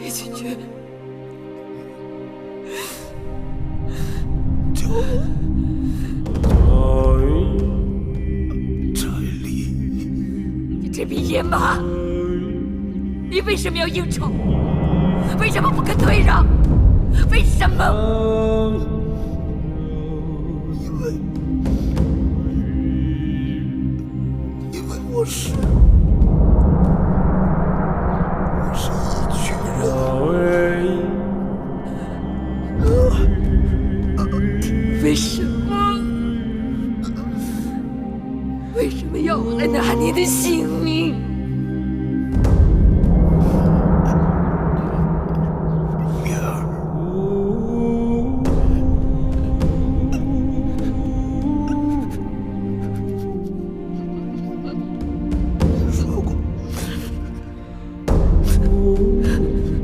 义渠君，救我！翟离，你这匹野马，你为什么要应酬？为什么不肯退让？为什么？因为我是义渠人。为什么？为什么要我来拿你的性命？莲儿，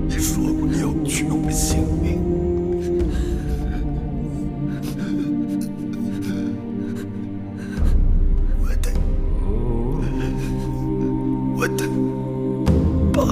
你说过你要取我性命。我得把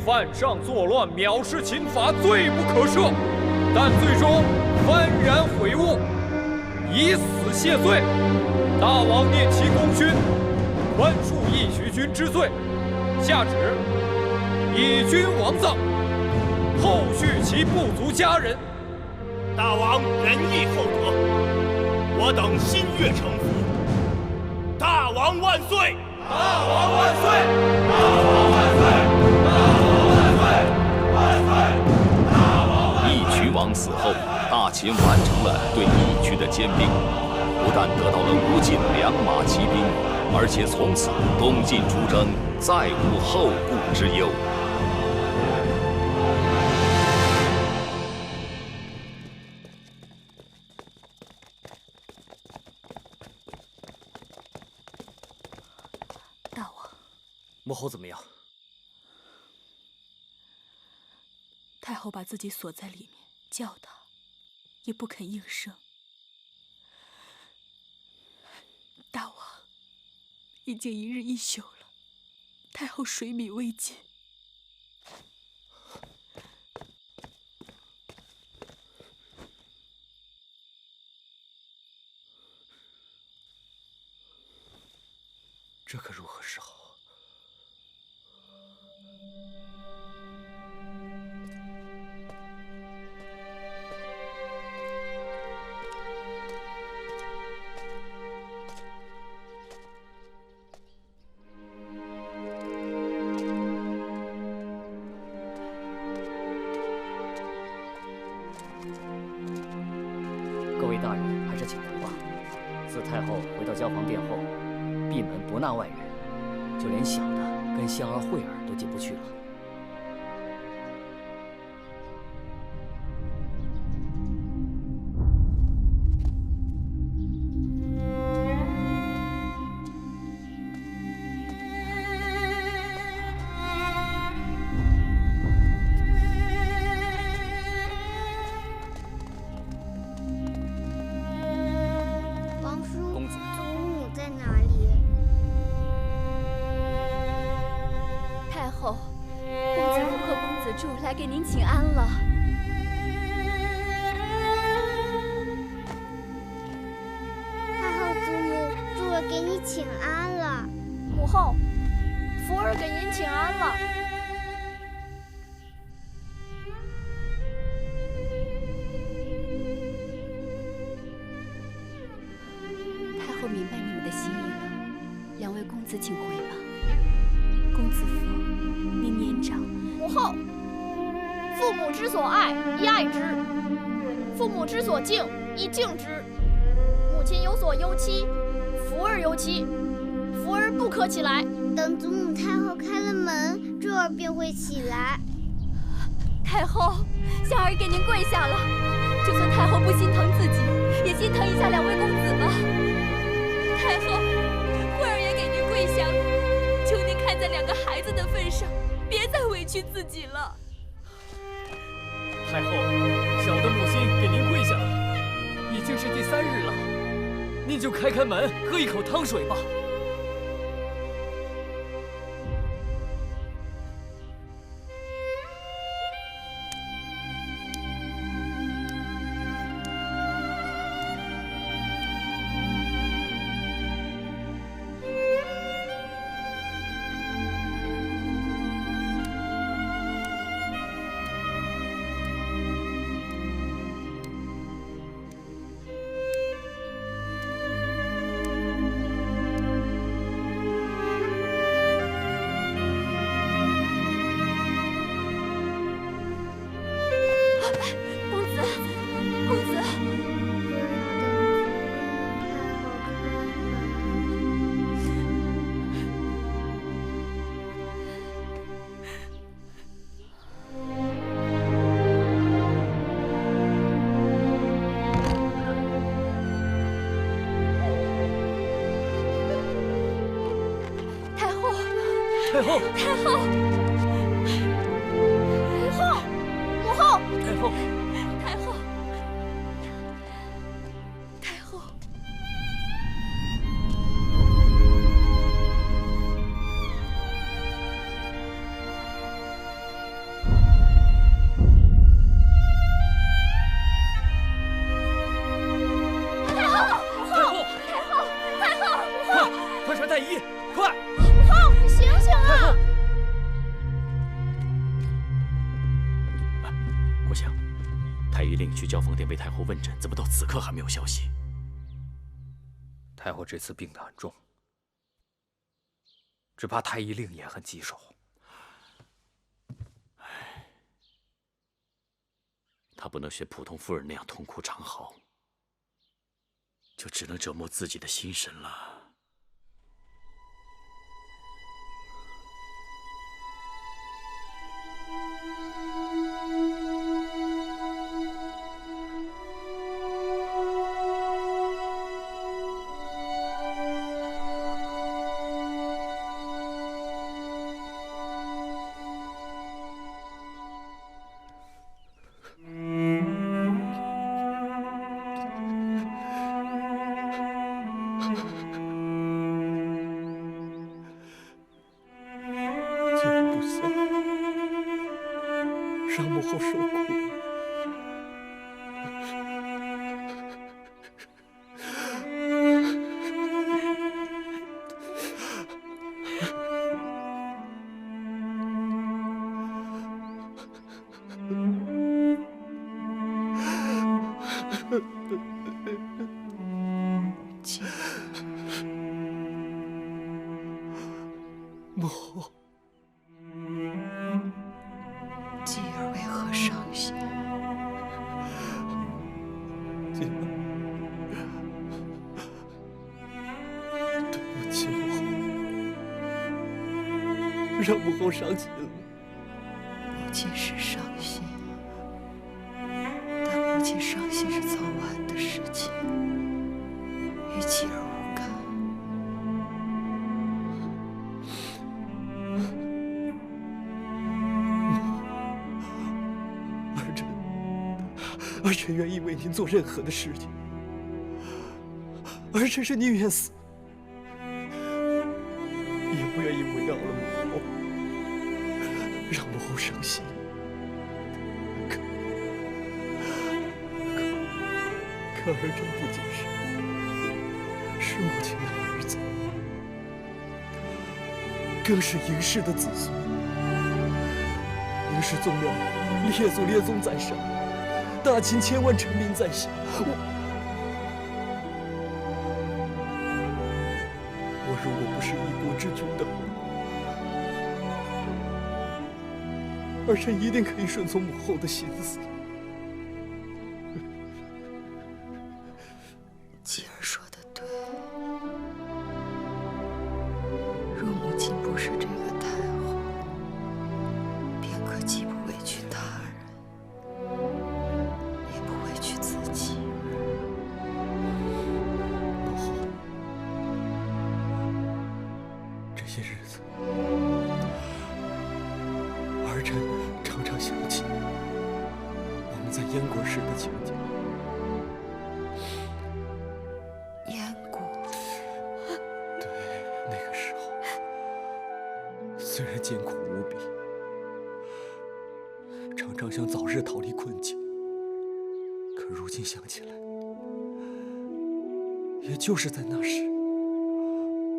犯上作乱，藐视秦法，罪不可赦。但最终幡然悔悟，以死谢罪。大王念其功勋，宽恕义渠君之罪，下旨以君王葬，后续其部族家人。大王仁义厚德，我等心悦诚服。大王万岁！大王万岁！大王万岁！义渠王死后，大秦完成了对义渠的兼并，不但得到了无尽良马骑兵，而且从此东晋出征再无后顾之忧。大王，母后怎么样？太后把自己锁在里面，叫他也不肯应声。大王，已经一日一宿了，太后水米未进。这可如何是好？各位大人，还是请读吧。自太后回到交房殿后，闭门不纳外人，就连小的跟香儿、慧儿都进不去了。来给您请安了。太后祖母，珠儿给你请安了。母后，福儿给您请安了。太后明白你们的心意了，两位公子请回吧。公子福，你年长。母后，父母之所爱，宜爱之；父母之所敬，宜敬之。母亲有所忧戚，福儿忧戚，福儿不可起来。等祖母太后开了门，珠儿便会起来。太后，香儿给您跪下了。就算太后不心疼自己，也心疼一下两位公子吧。太后，慧儿也给您跪下了，求您看在两个孩子的份上，别再委屈自己了。太后，小的母亲给您跪下了，已经是第3日了，您就开门，喝一口汤水吧。太后，太后，母后，母后，太后，太后，太后。太后，母后，太后，太后，母后，快传太医，快！母后，你醒醒啊！国相，太医令去交房殿为太后问诊，怎么到此刻还没有消息？太后这次病得很重，只怕太医令也很棘手。他不能学普通夫人那样痛哭长嚎，就只能折磨自己的心神了。让母后受苦。母后。继儿为何伤心？让母后伤心了。母亲是伤心，但母亲伤心是早晚的事情，与妻儿无干。儿臣愿意为您做任何的事情，儿臣是宁愿死，也不愿意为扰了母后，让母后伤心。可儿臣不仅是母亲的儿子，更是嬴氏的子孙。嬴氏宗庙列祖列宗在上，大秦千万臣民在下，我如果不是一国之君的话，儿臣一定可以顺从母后的心思。妻儿说的对，若母亲不是这个太后，便可既不委屈他人，也不委屈自己。母后，这些日子，儿臣常常想起我们在燕国时的情景。燕国，对，那个时候虽然艰苦无比，常常想早日逃离困境，可如今想起来，也就是在那时，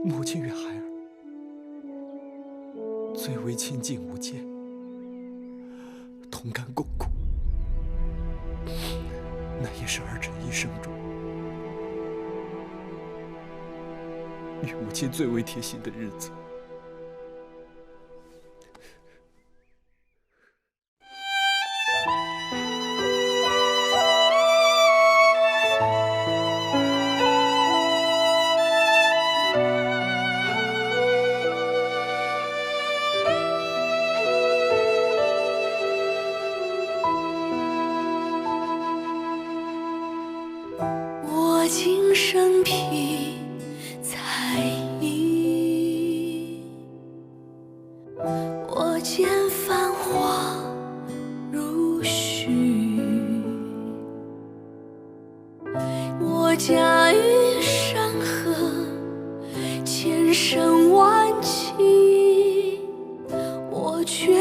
母亲与孩儿最为亲近无间，同甘共苦，那也是儿臣一生中与母亲最为贴心的日子。我今生披彩衣，我见繁华如许，我驾驭山河千山万骑，我却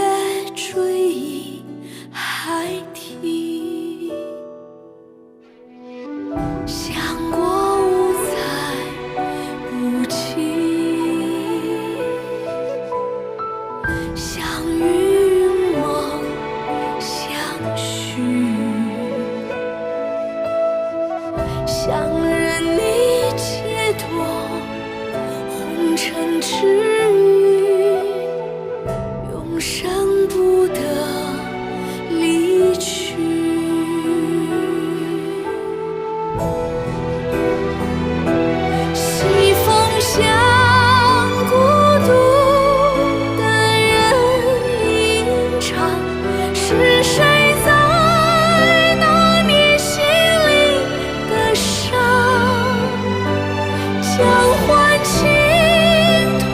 追忆海底。想过无猜无期，相遇梦相许，想任你解脱红尘之欲，永生不得离去。西风向孤独的人吟唱，是谁在拿捏心里的伤？将欢情褪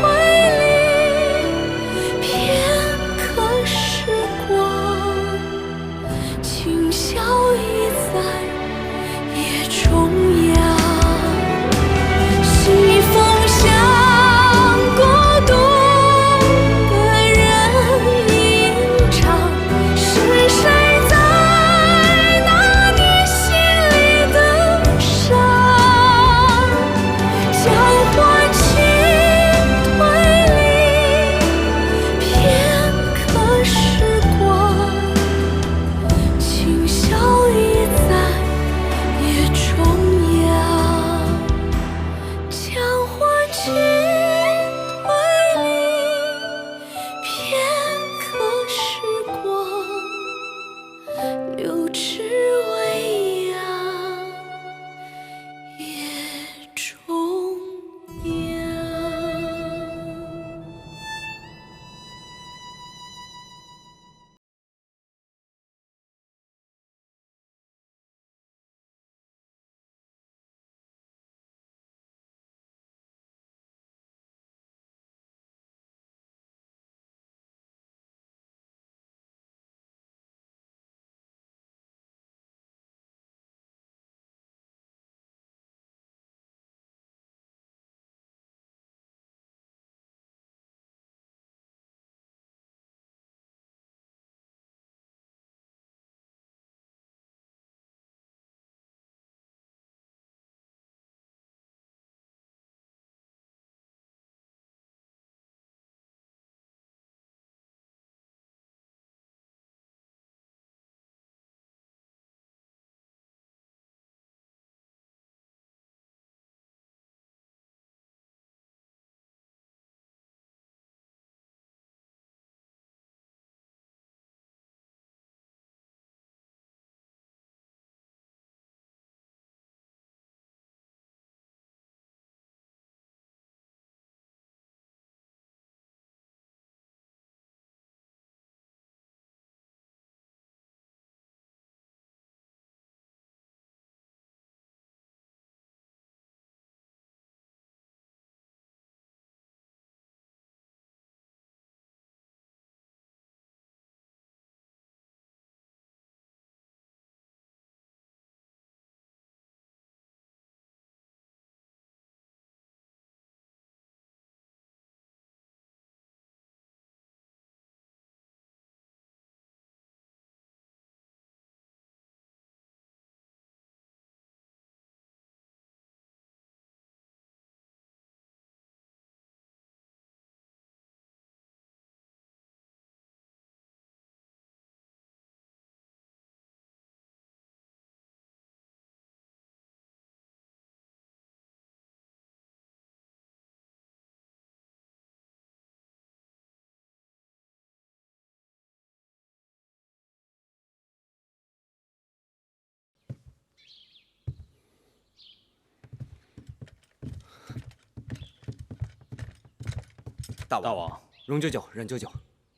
大王，荣舅舅、冉舅舅，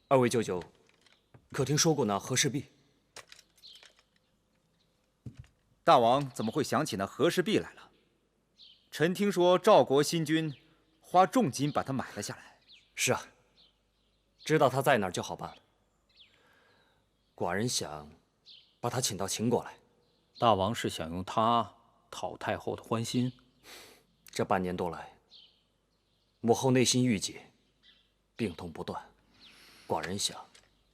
二位舅舅，可听说过那和氏璧？大王怎么会想起那和氏璧来了？臣听说赵国新君花重金把它买了下来。是啊，知道他在哪儿就好办了。寡人想把他请到秦国来。大王是想用他讨太后的欢心？这半年多来，母后内心郁结，病痛不断。寡人想，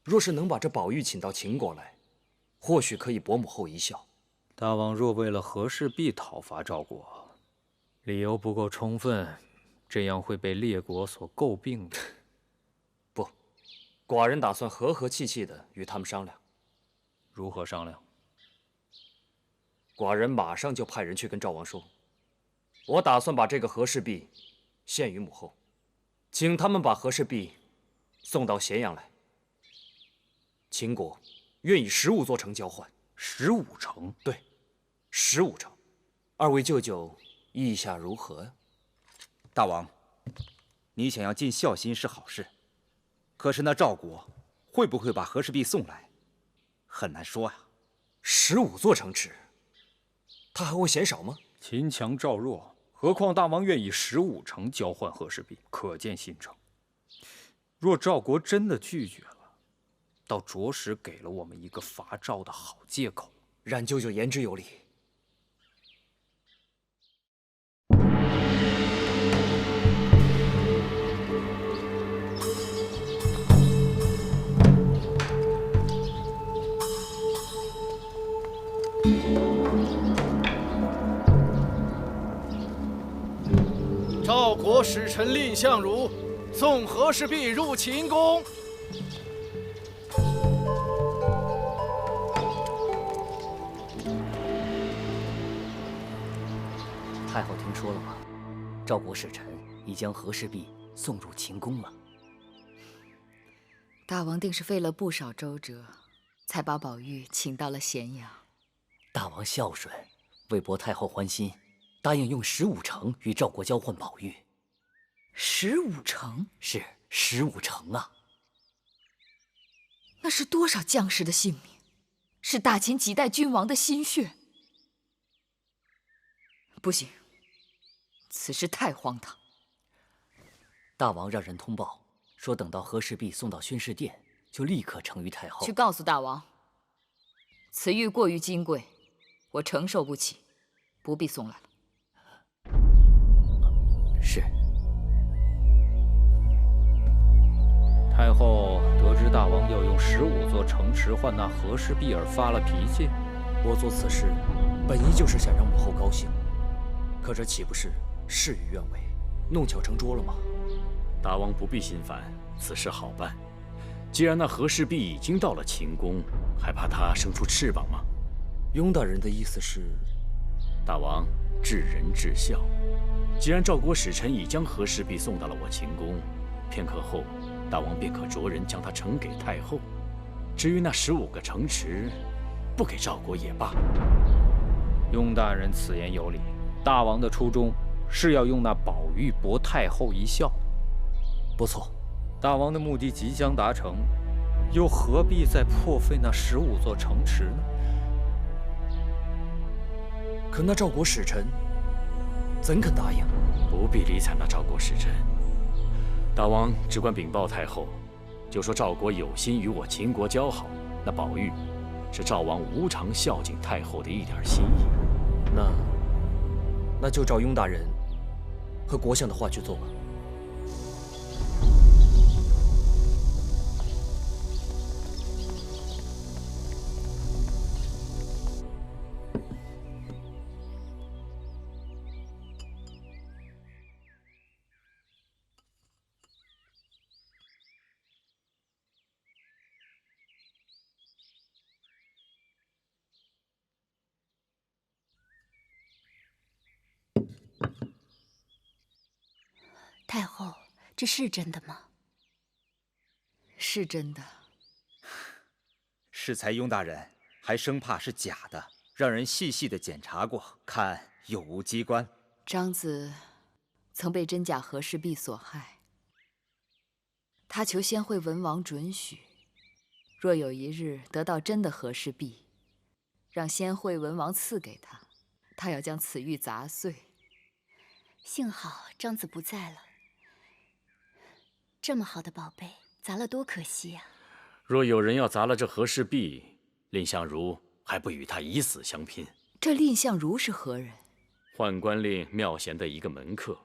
若是能把这宝玉请到秦国来，或许可以博母后一笑。大王若为了和氏璧讨伐赵国，理由不够充分，这样会被列国所诟病的。不，寡人打算和和气气的与他们商量。如何商量？寡人马上就派人去跟赵王说，我打算把这个和氏璧献于母后，请他们把和氏璧送到咸阳来。秦国愿以15座城交换。15城？对，15城。二位舅舅意下如何呀？大王，你想要尽孝心是好事，可是那赵国会不会把和氏璧送来，很难说呀。15座城池，他还会嫌少吗？秦强赵弱，何况大王愿以15城交换和氏璧，可见心诚。若赵国真的拒绝了，倒着实给了我们一个伐赵的好借口。冉舅舅言之有理。赵国使臣蔺相如送和氏璧入秦宫。太后听说了吗？赵国使臣已将和氏璧送入秦宫了。大王定是费了不少周折，才把宝玉请到了咸阳。大王孝顺，为博太后欢心，答应用15城与赵国交换宝玉。15城？是15城啊！那是多少将士的性命，是大秦几代君王的心血。不行，此事太荒唐。大王让人通报说，等到和氏璧送到宣室殿，就立刻呈于太后。去告诉大王，此玉过于金贵，我承受不起，不必送来了。是。太后得知大王要用15座城池换那和氏璧而发了脾气。我做此事，本意就是想让母后高兴，可这岂不是事与愿违，弄巧成拙了吗？大王不必心烦，此事好办。既然那和氏璧已经到了秦宫，还怕它生出翅膀吗？雍大人的意思是，大王治人治孝。既然赵国使臣已将和氏璧送到了我秦宫，片刻后，大王便可着人将它呈给太后。至于那15个城池，不给赵国也罢。雍大人此言有理，大王的初衷是要用那宝玉博太后一笑。不错，大王的目的即将达成，又何必再破费那15座城池呢？可那赵国使臣怎肯答应？不必理睬那赵国使臣，大王只管禀报太后，就说赵国有心与我秦国交好，那宝玉是赵王无偿孝敬太后的一点心意。那就照雍大人和国相的话去做吧。太后，这是真的吗？是真的。适才雍大人还生怕是假的，让人细细的检查过，看有无机关。张子曾被真假和氏璧所害，他求先惠文王准许，若有一日得到真的和氏璧，让先惠文王赐给他，他要将此玉砸碎。幸好张子不在了，这么好的宝贝，砸了多可惜呀！若有人要砸了这和氏璧，蔺相如还不与他以死相拼？这蔺相如是何人？宦官令妙贤的一个门客。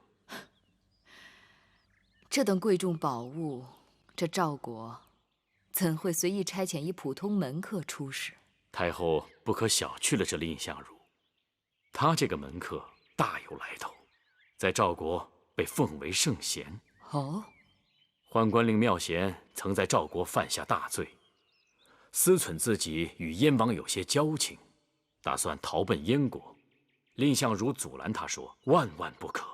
这等贵重宝物，这赵国怎会随意差遣一普通门客出使？太后不可小觑了这蔺相如，他这个门客大有来头，在赵国被奉为圣贤。哦，宦官令妙贤曾在赵国犯下大罪，思忖自己与燕王有些交情，打算逃奔燕国。蔺相如阻拦他说：“万万不可！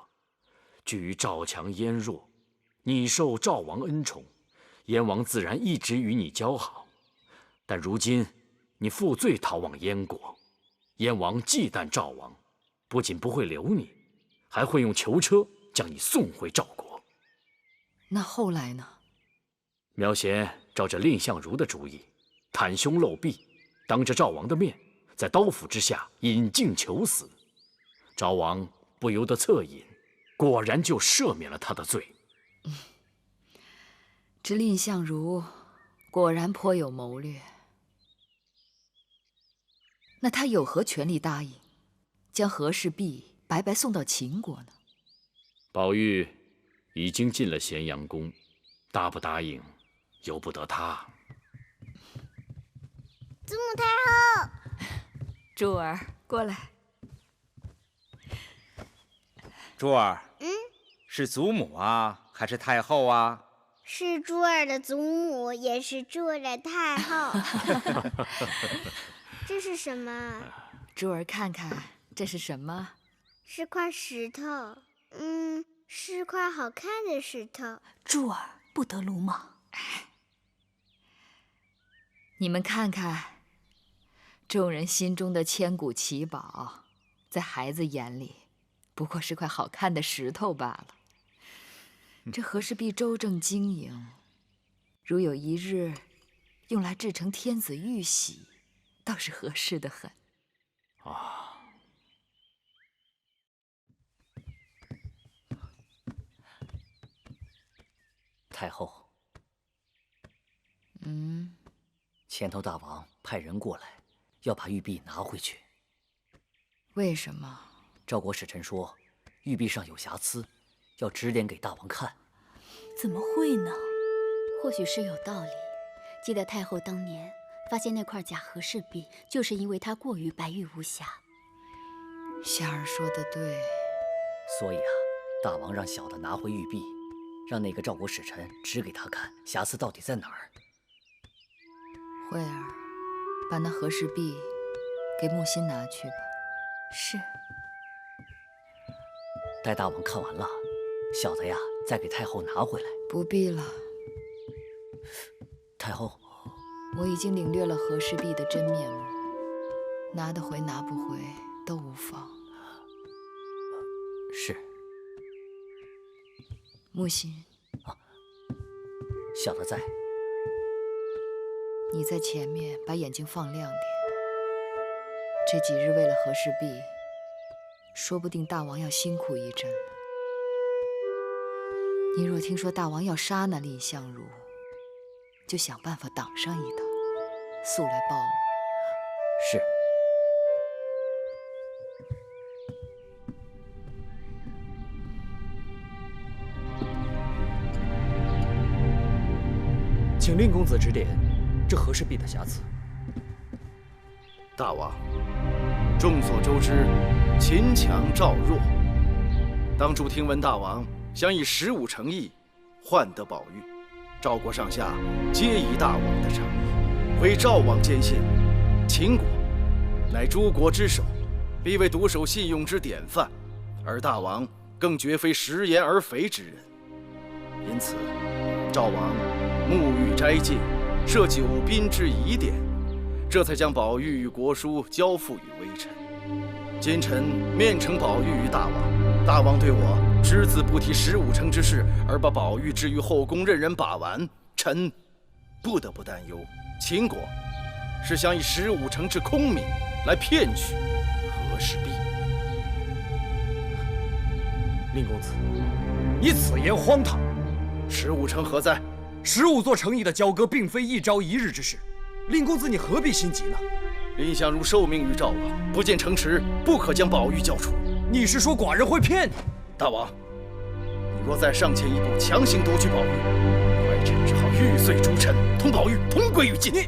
据于赵强燕弱，你受赵王恩宠，燕王自然一直与你交好。但如今你负罪逃往燕国，燕王忌惮赵王，不仅不会留你，还会用囚车将你送回赵国。”那后来呢？苗贤照着蔺相如的主意，袒胸露臂，当着赵王的面，在刀斧之下引颈求死。赵王不由得恻隐，果然就赦免了他的罪。这蔺相如果然颇有谋略。那他有何权利答应将和氏璧白白送到秦国呢？宝玉已经进了咸阳宫，答不答应，由不得他。祖母太后，珠儿，过来。珠儿，是祖母啊，还是太后啊？是珠儿的祖母，也是珠儿的太后。这是什么？珠儿，看看这是什么？是块石头。是块好看的石头。珠儿，不得鲁莽。你们看看，众人心中的千古奇宝，在孩子眼里，不过是块好看的石头罢了。这和氏璧周正晶莹，如有一日用来制成天子玉玺，倒是合适得很。啊！太后，前头大王派人过来，要把玉璧拿回去。为什么？赵国使臣说，玉璧上有瑕疵，要指点给大王看。怎么会呢？或许是有道理。记得太后当年发现那块假和氏璧，就是因为它过于白玉无瑕。夏儿说得对。所以啊，大王让小的拿回玉璧，让那个赵国使臣指给他看瑕疵到底在哪儿。慧儿，把那和氏璧给木心拿去吧。是。待大王看完了，小的呀再给太后拿回来。不必了。太后，我已经领略了和氏璧的真面目，拿得回拿不回都无妨。是。木心，小的在。你在前面把眼睛放亮点。这几日为了和氏璧，说不定大王要辛苦一阵。你若听说大王要杀那蔺相如，就想办法挡上一刀，速来报我。是。请蔺公子指点，这和氏璧的瑕疵。大王，众所周知，秦强赵弱。当初听闻大王想以15诚意换得宝玉，赵国上下皆以大王的诚意为赵王坚信，秦国乃诸国之首，必为独守信用之典范，而大王更绝非食言而肥之人。因此，赵王沐浴斋戒，设9宾之仪典，这才将宝玉与国书交付于微臣。今臣面呈宝玉于大王，大王对我只字不提15城之事，而把宝玉置于后宫任人把玩，臣不得不担忧，秦国是想以15城之空名来骗取和氏璧。令公子，你此言荒唐。15城何在？15座城邑的交割并非一朝一日之事，令公子你何必心急呢？蔺相如受命于赵王，不见城池，不可将宝玉交出。你是说寡人会骗你？大王，你若再上前一步，强行夺取宝玉，快臣只好玉碎诸臣，同宝玉同归于尽。你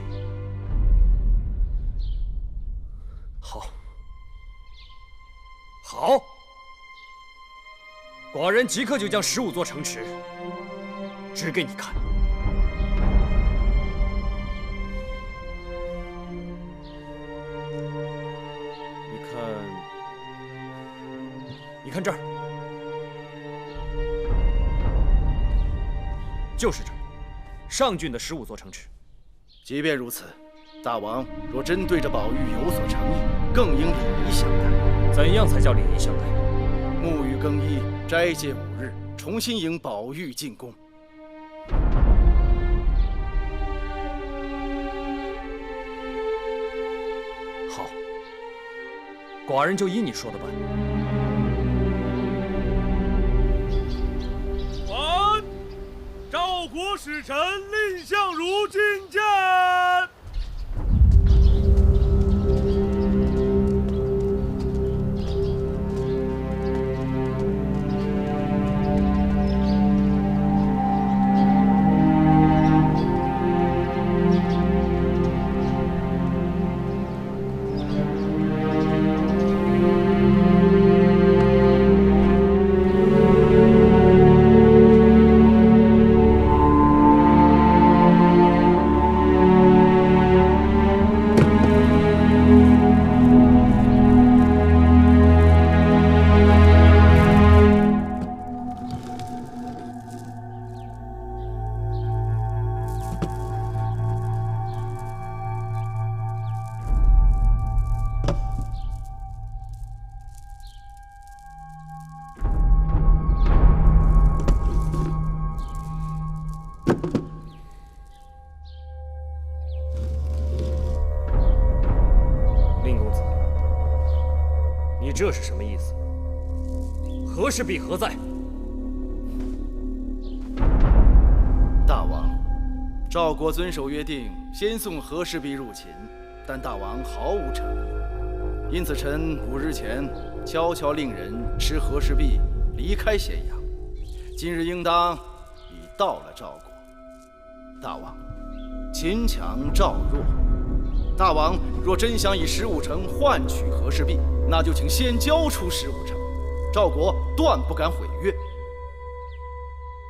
好，好，寡人即刻就将15座城池指给你看。你看这儿，就是这儿，上郡的15座城池。即便如此，大王若真对着宝玉有所诚意，更应礼仪相待。怎样才叫礼仪相待？沐浴更衣，斋戒5日，重新迎宝玉进宫。好，寡人就依你说的办。赵国使臣蔺相如觐见。这是什么意思？和氏璧何在？大王，赵国遵守约定，先送和氏璧入秦，但大王毫无诚意，因此臣5日前悄悄令人持和氏璧离开咸阳，今日应当已到了赵国。大王，秦强赵弱，大王若真想以15城换取和氏璧，那就请先交出15城，赵国断不敢毁约。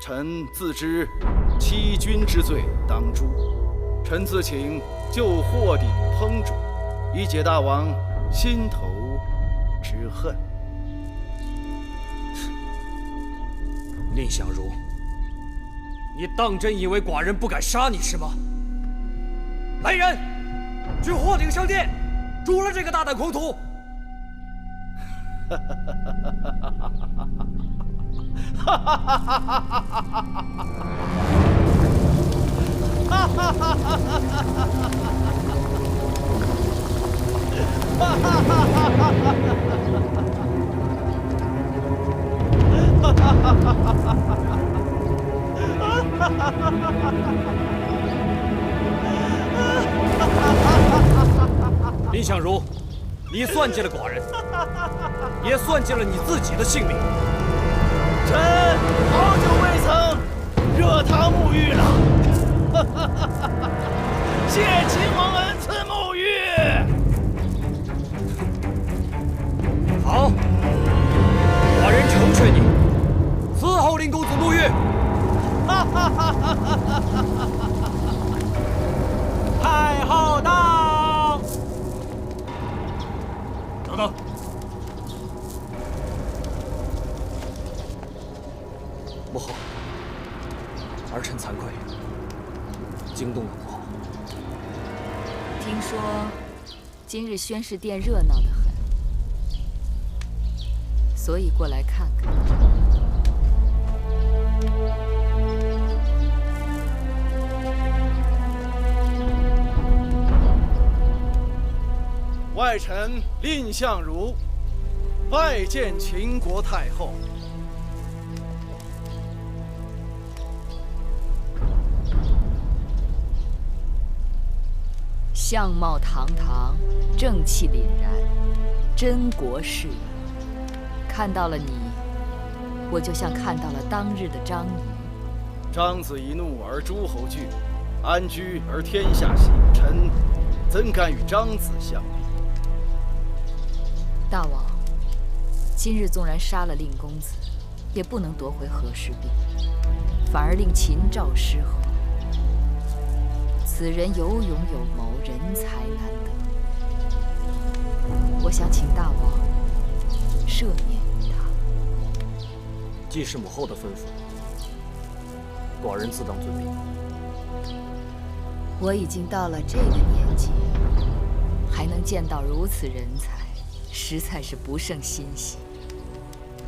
臣自知欺君之罪当诛，臣自请就祸鼎烹煮，以解大王心头之恨。蔺相如，你当真以为寡人不敢杀你是吗？来人，去祸鼎商店，诛了这个大胆狂徒！蔺相如，你算计了寡人，也算计了你自己的性命。臣好久未曾热汤沐浴了，谢秦王恩赐沐浴。好，寡人成全你，伺候蔺公子沐浴。太后到！等等。母后，儿臣惭愧，惊动了母后。听说今日宣示殿热闹得很，所以过来看看。外臣蔺相如拜见秦国太后。相貌堂堂，正气凛然，真国士也。看到了你，我就像看到了当日的张仪。张子一怒而诸侯惧，安居而天下喜。臣怎敢与张子相比？大王，今日纵然杀了令公子，也不能夺回和氏璧，反而令秦赵失和。此人有勇有谋，人才难得。我想请大王赦免于他。既是母后的吩咐，寡人自当遵命。我已经到了这个年纪，还能见到如此人才，实在是不胜欣喜。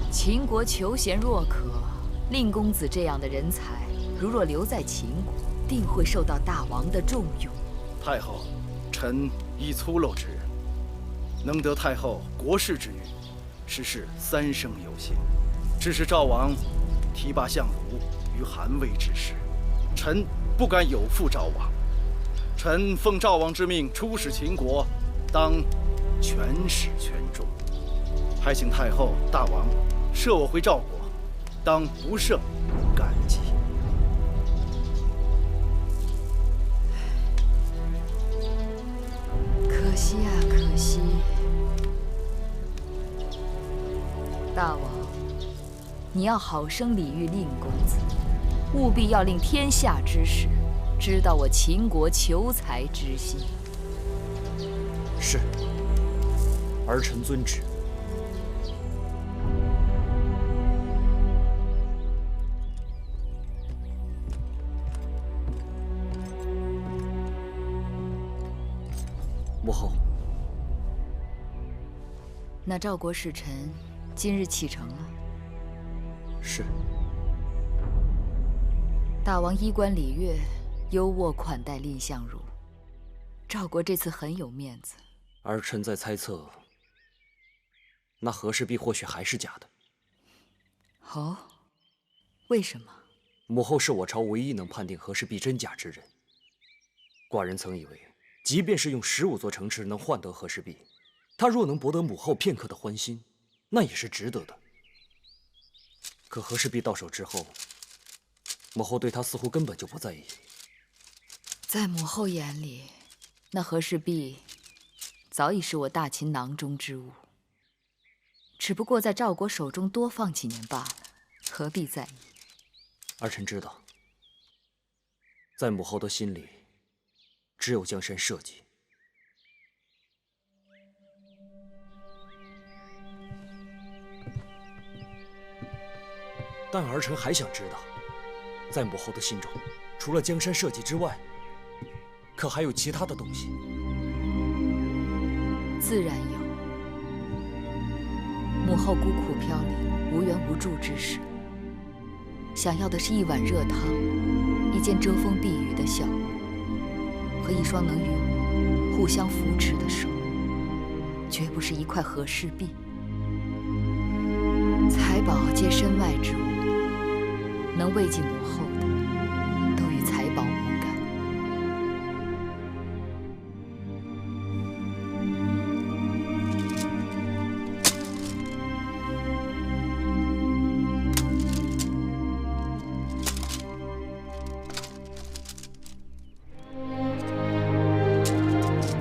秦国求贤若渴，令公子这样的人才，如若留在秦国，定会受到大王的重用。太后，臣亦粗陋之人，能得太后国士之誉，实是三生有幸。只是赵王提拔相如于韩魏之事，臣不敢有负赵王。臣奉赵王之命出使秦国，当全始全终。还请太后、大王赦我回赵国，当不胜感激。可惜啊，可惜！大王，你要好生礼遇令公子，务必要令天下之士知道我秦国求才之心。是，儿臣遵旨。母后，那赵国使臣今日启程了。是。大王衣冠礼乐，优渥款待蔺相如，赵国这次很有面子。儿臣在猜测，那和氏璧或许还是假的。哦，为什么？母后是我朝唯一能判定和氏璧真假之人。寡人曾以为，即便是用15座城池能换得和氏璧，他若能博得母后片刻的欢心，那也是值得的。可和氏璧到手之后，母后对他似乎根本就不在意。在母后眼里，那和氏璧早已是我大秦囊中之物，只不过在赵国手中多放几年罢了，何必在意？儿臣知道，在母后的心里，只有江山社稷。但儿臣还想知道，在母后的心中，除了江山社稷之外，可还有其他的东西？自然有。母后孤苦飘零，无援无助之时，想要的是一碗热汤，一间遮风避雨的小屋，和一双能与我互相扶持的手，绝不是一块和氏璧。财宝皆身外之物，能慰藉母后的，都与财宝无干。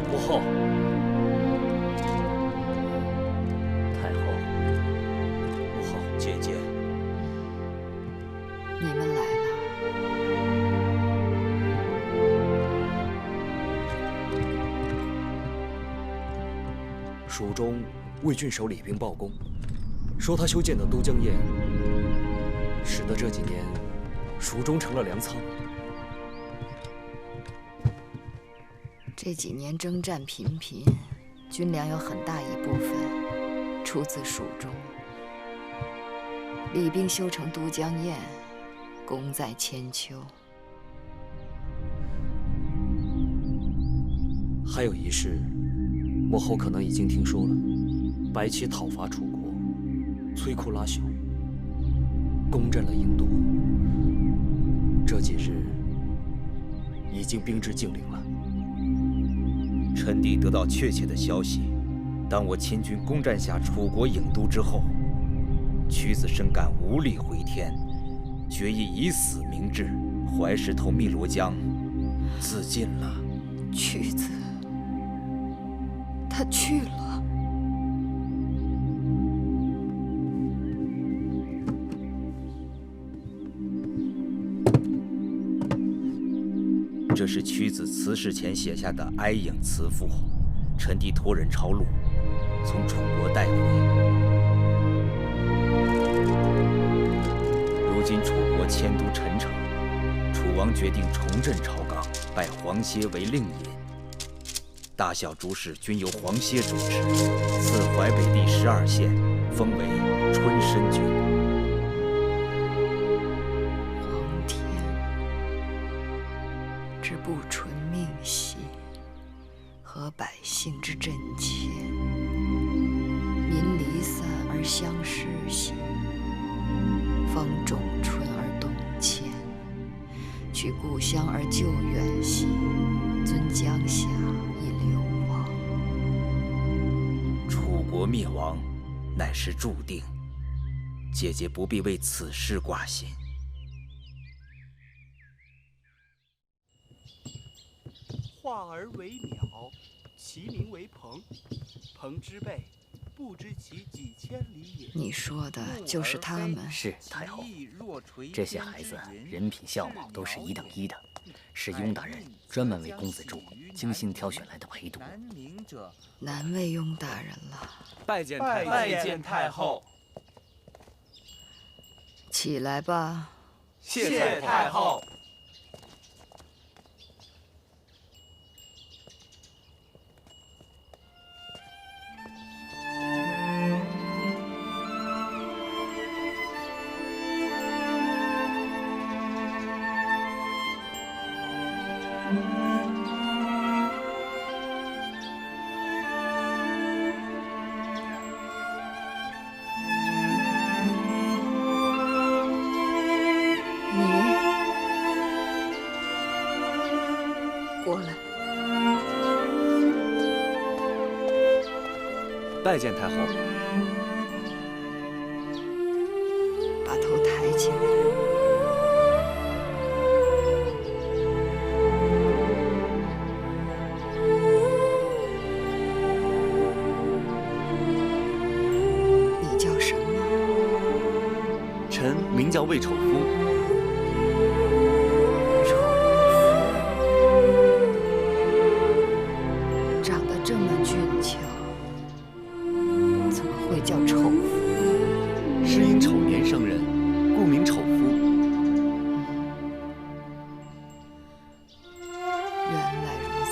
母后，太后，母后，姐姐。你们来了。蜀中魏郡守李冰报功，说他修建的都江堰，使得这几年蜀中成了粮仓。这几年征战频频，军粮有很大一部分出自蜀中。李冰修成都江堰，功在千秋。还有一事，母后可能已经听说了，白起讨伐楚国，摧枯拉朽，攻占了郢都。这几日已经兵至晋陵了。臣弟得到确切的消息，当我亲军攻占下楚国郢都之后，屈子深感无力回天，决意以死明志，怀石头汨罗江，自尽了。屈子，他去了。这是屈子辞世前写下的哀影辞赋，臣弟托人抄录，从楚国带回。如今楚国迁都陈城，楚王决定重振朝纲，拜黄歇为令尹，大小诸事均由黄歇主持，赐淮北地12县，封为春申君。皇天之不纯命兮，和百姓之朕妾。民离散而相失兮，方仲春而动迁。去故乡而救远兮，尊江夏以流亡。楚国灭亡，乃是注定。姐姐不必为此事挂心。化而为鸟，其名为鹏。鹏之辈，不知其几千里也。你说的就是他们。是太后，这些孩子人品相貌都是一等一的，是雍大人专门为公子柱精心挑选来的陪读。难为雍大人了。拜见太后。起来吧。谢太后。过来。拜见太后。把头抬起来。你叫什么？臣名叫魏丑夫。叫丑夫，是因丑年生人，故名丑夫。原来如此。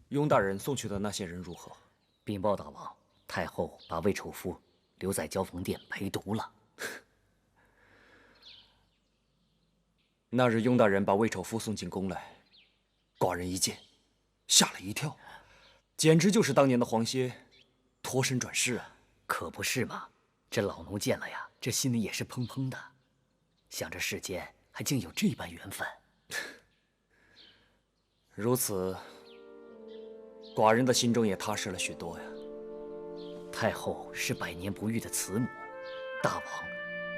雍大人送去的那些人如何？禀报大王，太后把魏丑夫留在交锋殿陪读了。那日雍大人把魏丑夫送进宫来，寡人一见，吓了一跳，简直就是当年的黄歇脱身转世啊！可不是嘛，这老奴见了呀，这心里也是砰砰的，想着世间还竟有这般缘分。如此，寡人的心中也踏实了许多呀。太后是百年不遇的慈母，大王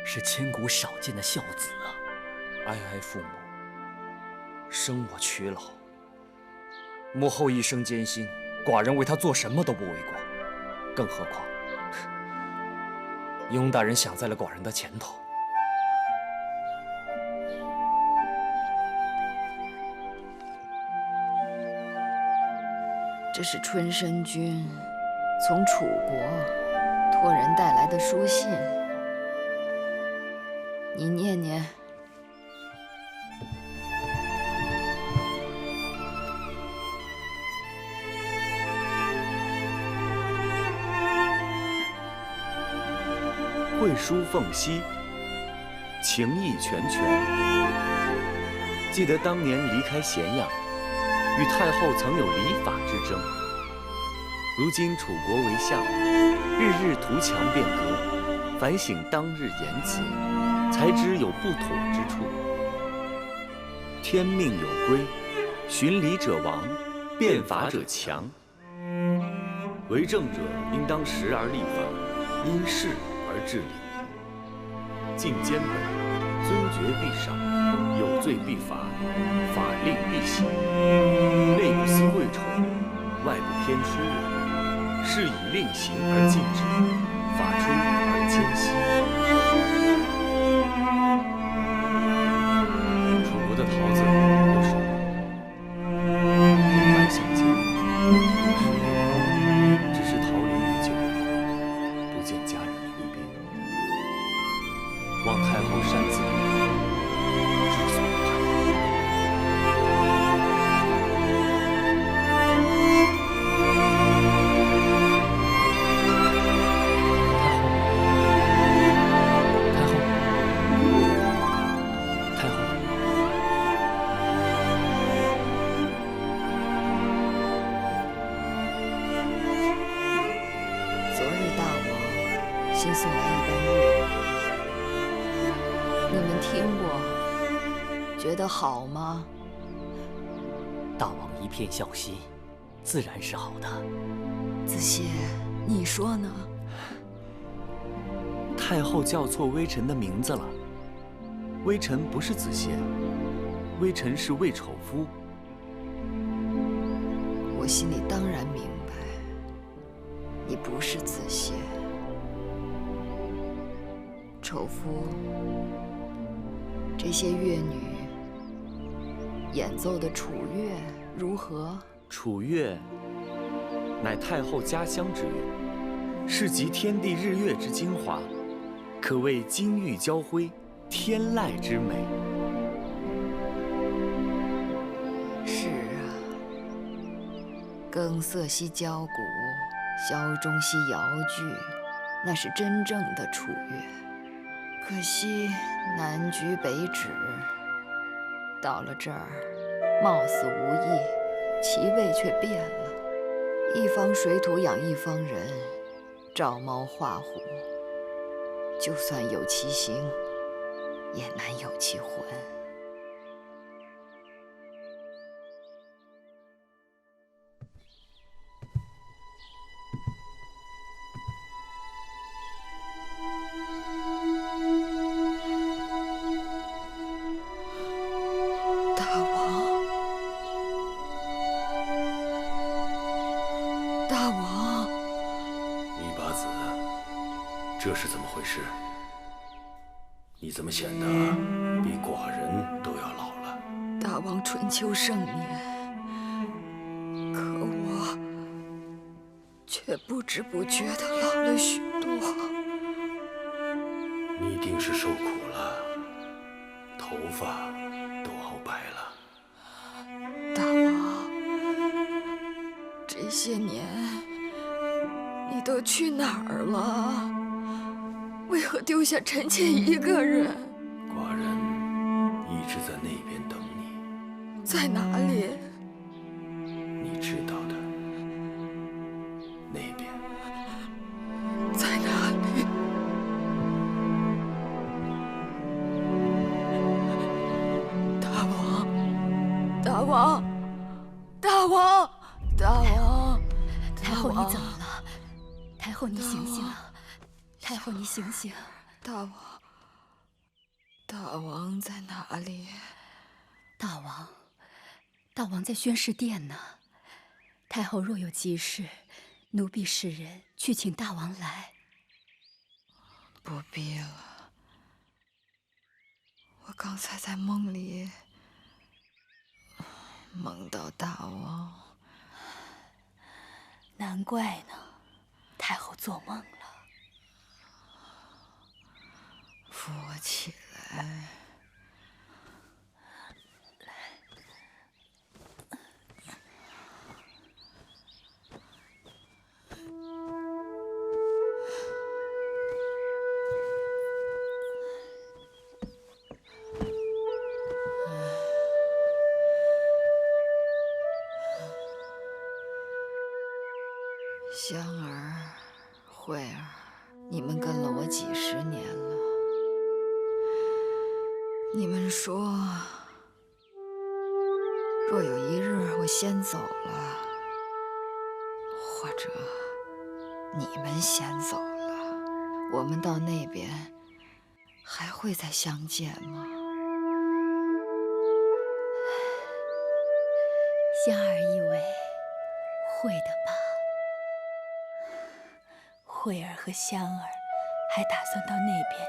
是千古少见的孝子啊！哀哀父母，生我娶老，母后一生艰辛，寡人为她做什么都不为过，更何况雍大人想在了寡人的前头。这是春申君从楚国托人带来的书信，你念念。惠书奉羲，情意拳拳。记得当年离开咸阳，与太后曾有礼法之争。如今楚国为相，日日图强变革，反省当日言辞，才知有不妥之处。天命有规，循礼者亡，变法者强。为政者应当时而立法，因事而治理。尽监本，尊爵必赏，有罪必罚，法令必行。内不思贵宠，外不偏疏远，是以令行而禁止，法出而兼息。楚国的桃子有熟吗？百相见，只是桃林已久，不见家人回边。望太后善自度，知所不害。太后，昨日大王新送来一般乐舞，你们听过，觉得好吗？大王一片孝心，自然是好的。子歇，你说呢？太后叫错微臣的名字了。微臣不是子歇，微臣是魏丑夫。我心里当然明白，你不是子歇。丑夫，这些乐女演奏的楚乐如何？楚乐乃太后家乡之乐，是集天地日月之精华，可谓金玉交辉，天籁之美。是啊，更色兮交鼓，箫钟兮瑶剧，那是真正的楚乐。可惜南橘北枳，到了这儿，貌似无异，其味却变了。一方水土养一方人，照猫画虎，就算有其形，也难有其魂。这是怎么回事？你怎么显得比寡人都要老了？大王春秋盛年，可我却不知不觉地老了许多。你一定是受苦了，头发都熬白了。大王，这些年你都去哪儿了？为何丢下臣妾一个人？寡人一直在那边等你。在哪里？你知道的，那边。在哪里？大王，大王，大王，大王，太后，你怎么了？太后，你醒醒！太后，你醒醒！大王，大王在哪里？大王在宣示殿呢。太后若有急事，奴婢使人去请大王来。不必了，我刚才在梦里梦到大王。难怪呢，太后做梦了。扶我起来。香儿、慧儿，你们跟了我几10年了。你们说，若有一日我先走了，或者你们先走了，我们到那边还会再相见吗？香儿以为会的吧。慧儿和香儿还打算到那边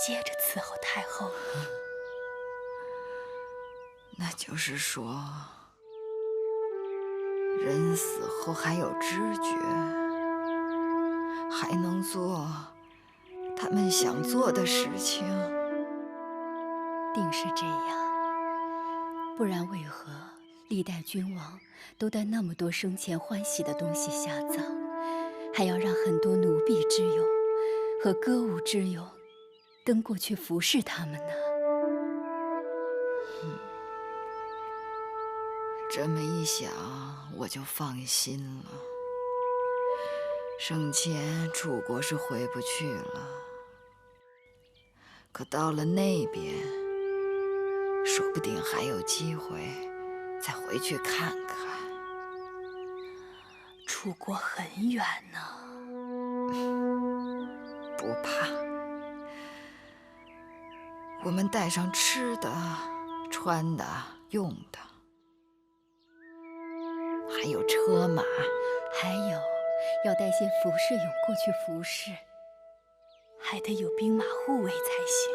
接着伺候太后呢。那就是说，人死后还有知觉，还能做他们想做的事情。定是这样，不然为何历代君王都带那么多生前欢喜的东西下葬，还要让很多奴婢之友和歌舞之友跟过去服侍他们呢？这么一想，我就放心了。生前楚国是回不去了，可到了那边，说不定还有机会再回去看看。楚国很远呢。不怕，我们带上吃的、穿的、用的，还有车马，还有要带些服侍俑过去服侍，还得有兵马护卫才行。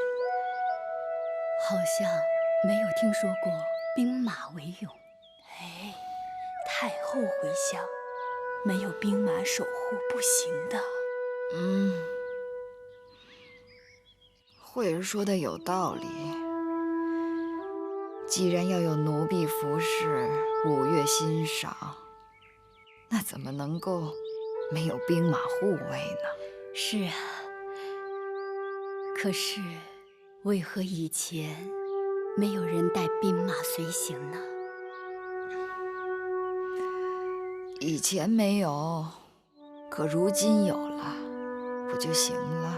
好像没有听说过兵马为俑。哎，太后回乡，没有兵马守护不行的。慧儿说的有道理。既然要有奴婢服侍、舞乐欣赏，那怎么能够没有兵马护卫呢？是啊，可是为何以前没有人带兵马随行呢？以前没有，可如今有了，不就行了？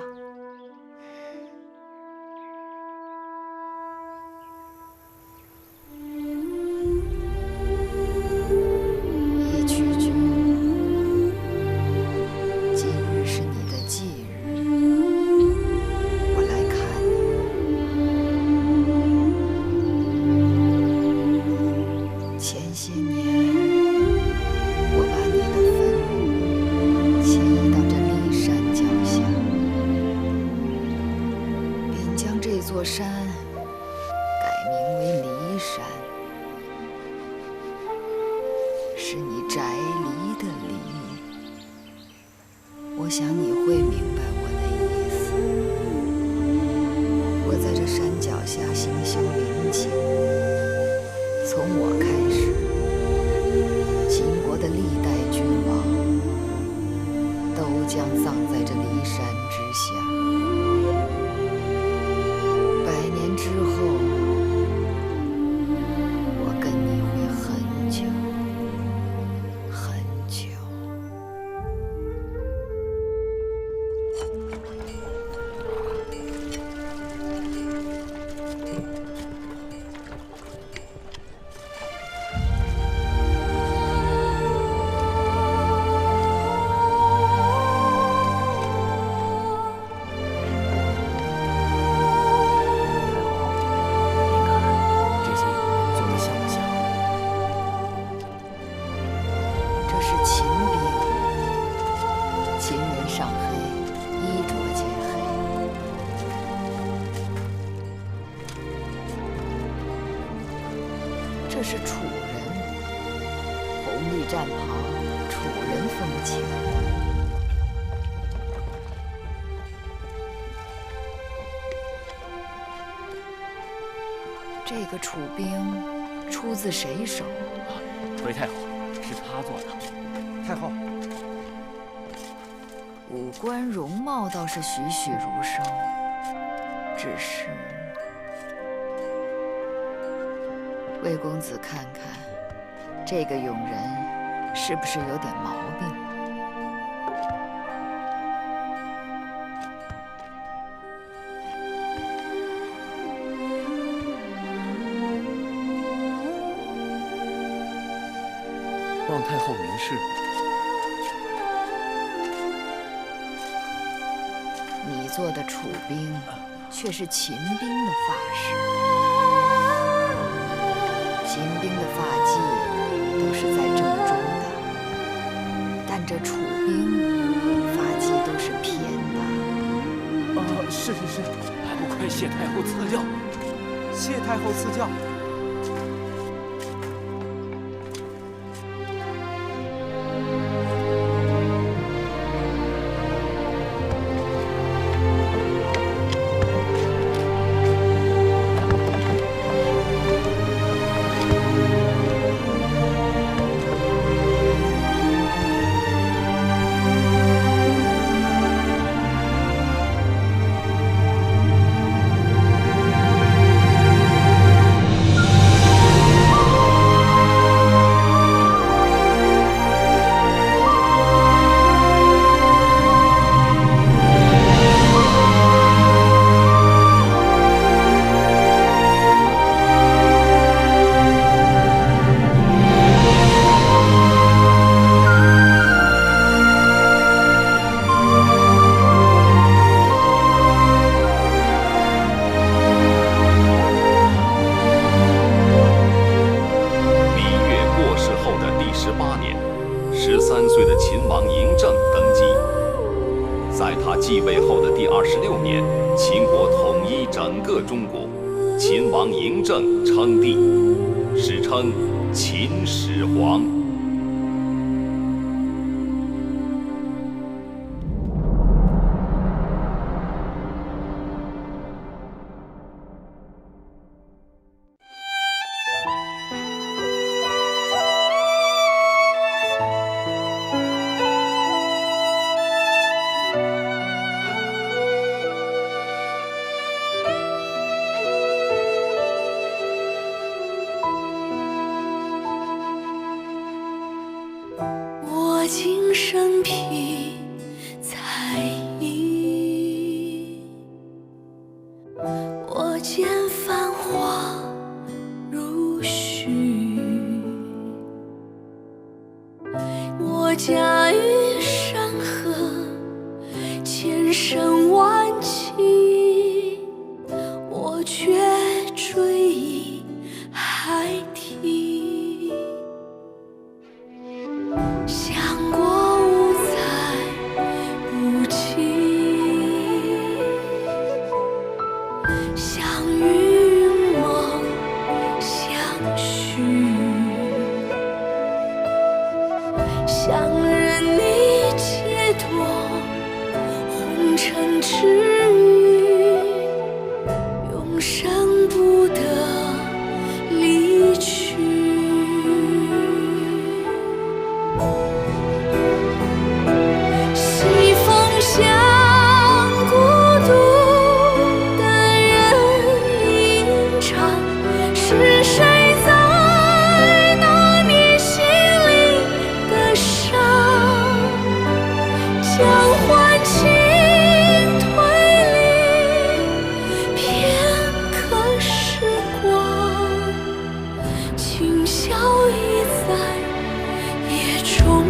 秦人尚黑，衣着皆黑。的是楚人，红绿战袍，楚人风情。这个楚兵出自谁手？回太后，是他做的。太后，五官容貌倒是栩栩如生，只是魏公子看看，这个永人是不是有点毛病？望太后明示。你做的楚兵，却是秦兵的发饰。秦兵的发髻都是在正中的，但这楚兵发髻都是偏的。是，还不快谢太后赐教！谢太后赐教！13岁的秦王嬴政登基。在他继位后的第26年，秦国统一整个中国，秦王嬴政称帝，史称秦始皇。我今生披彩衣，我见繁华如许，我驾驭山河千声万起，我却追忆海底。想过无猜无期，相遇梦相许，想任你解脱红尘之欲，永生不得离去。西风向孤独的人吟唱，是谁在拿捏心里的伤？将欢情推理片刻时光，今宵已在夜中。